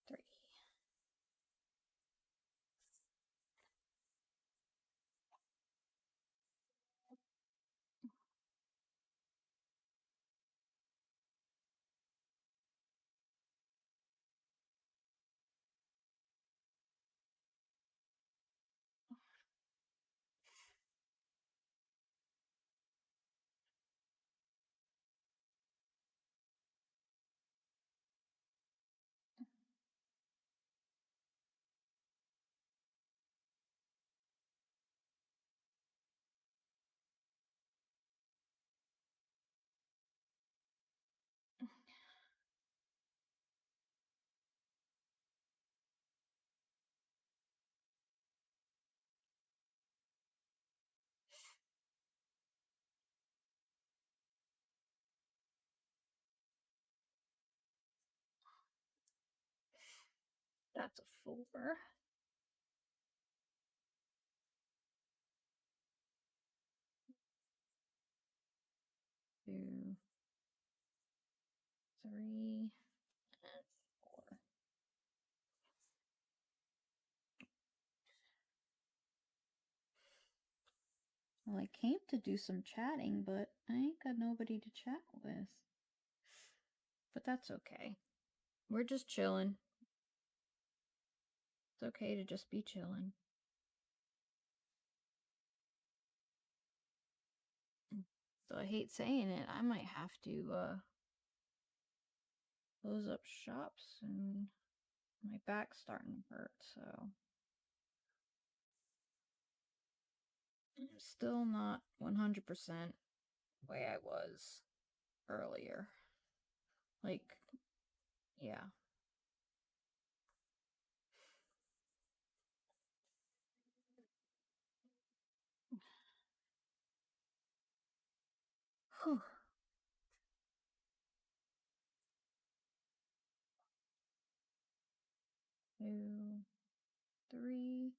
3. That's a 4. 2, 3, and 4. Well, I came to do some chatting, but I ain't got nobody to chat with. But that's okay. We're just chilling. It's okay to just be chilling. So I hate saying it, I might have to close up shop soon. My back's starting to hurt, so I'm still not 100% the way I was earlier. Like, yeah. Whew. 2, 3,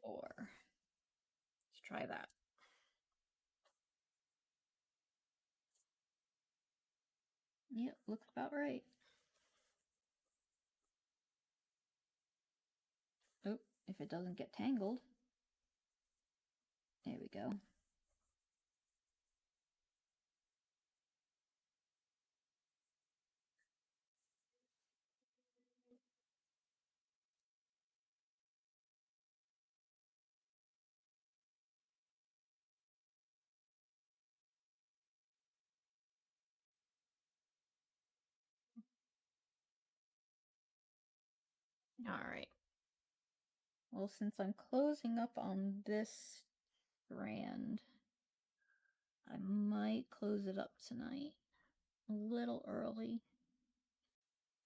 4. Let's try that. Yep, looks about right. Oh, if it doesn't get tangled. There we go. Alright. Well, since I'm closing up on this strand, I might close it up tonight. A little early.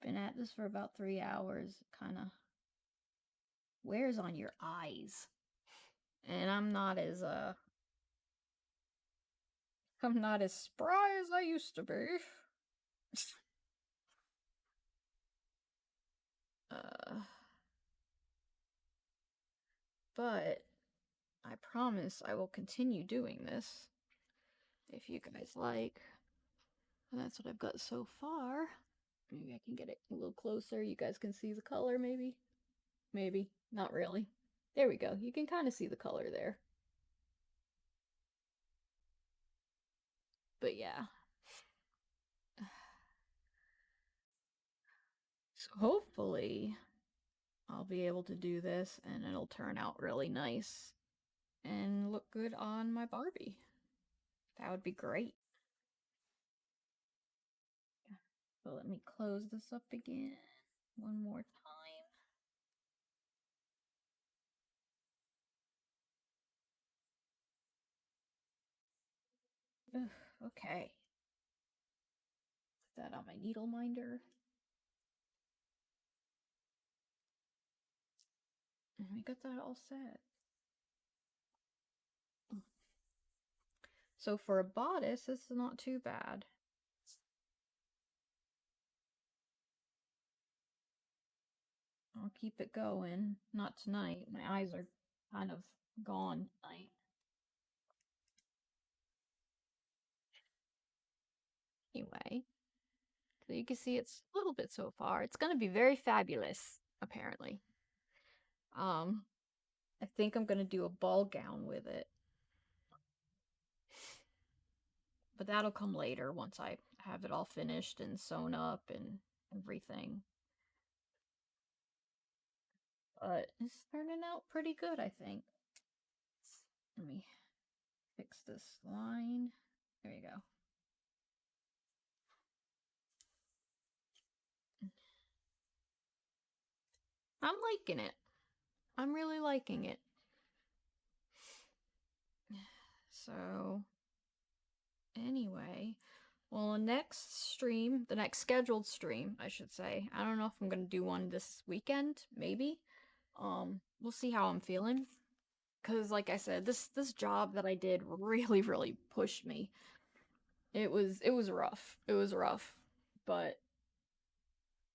Been at this for about 3 hours. Kind of wears on your eyes. And I'm not as spry as I used to be. uh but I promise I will continue doing this if you guys like. And that's what I've got so far. Maybe I can get it a little closer. You guys can see the color, maybe? Maybe. Not really. There we go. You can kind of see the color there. But yeah. So hopefully I'll be able to do this and it'll turn out really nice and look good on my Barbie. That would be great. So let me close this up again one more time. Ugh, okay. Put that on my needle minder. And we got that all set. So for a bodice, this is not too bad. I'll keep it going. Not tonight. My eyes are kind of gone tonight. Anyway, so you can see it's a little bit so far. It's going to be very fabulous, apparently. I think I'm going to do a ball gown with it. But that'll come later once I have it all finished and sewn up and everything. But it's turning out pretty good, I think. Let me fix this line. There you go. I'm liking it. I'm really liking it. So, anyway, well, the next scheduled stream, I should say. I don't know if I'm gonna do one this weekend, maybe. We'll see how I'm feeling. Cause like I said, this job that I did really pushed me. It was rough. It was rough, but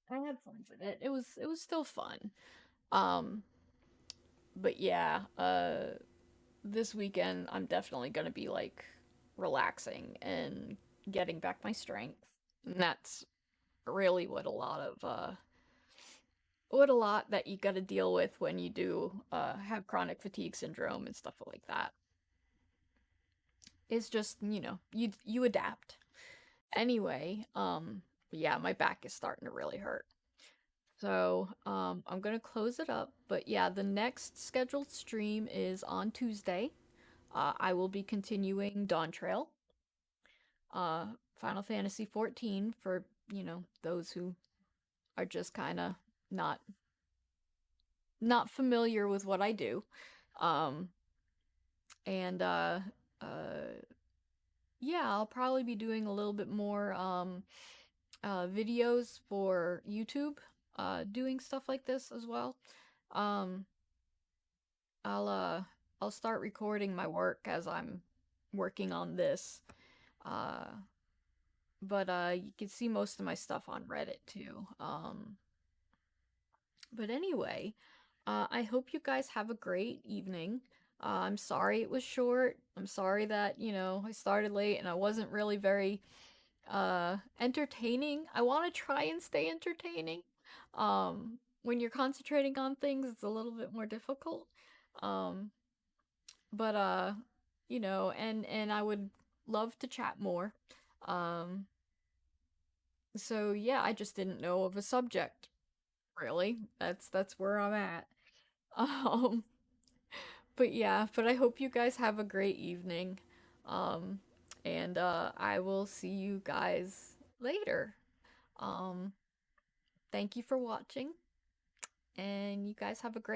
I had fun with it. It was still fun. Um, but yeah, this weekend I'm definitely gonna be like relaxing and getting back my strength. And that's really what a lot that you got to deal with when you do have chronic fatigue syndrome and stuff like that. It's just, you adapt. Anyway, yeah, my back is starting to really hurt. So, I'm gonna close it up. But yeah, the next scheduled stream is on Tuesday. I will be continuing Dawn Trail, uh, Final Fantasy 14 for, those who are just kind of not not familiar with what I do. Um, and uh, yeah, I'll probably be doing a little bit more videos for YouTube, doing stuff like this as well. Um, I'll uh, I'll start recording my work as I'm working on this. Uh, but you can see most of my stuff on Reddit too. But anyway, I hope you guys have a great evening. I'm sorry it was short. I'm sorry that, I started late and I wasn't really very entertaining. I want to try and stay entertaining. When you're concentrating on things, it's a little bit more difficult. Um, but and I would love to chat more. Um, so yeah, I just didn't know of a subject, really. That's where I'm at. Um, but yeah, but I hope you guys have a great evening. Um, and I will see you guys later. Um, thank you for watching, and you guys have a great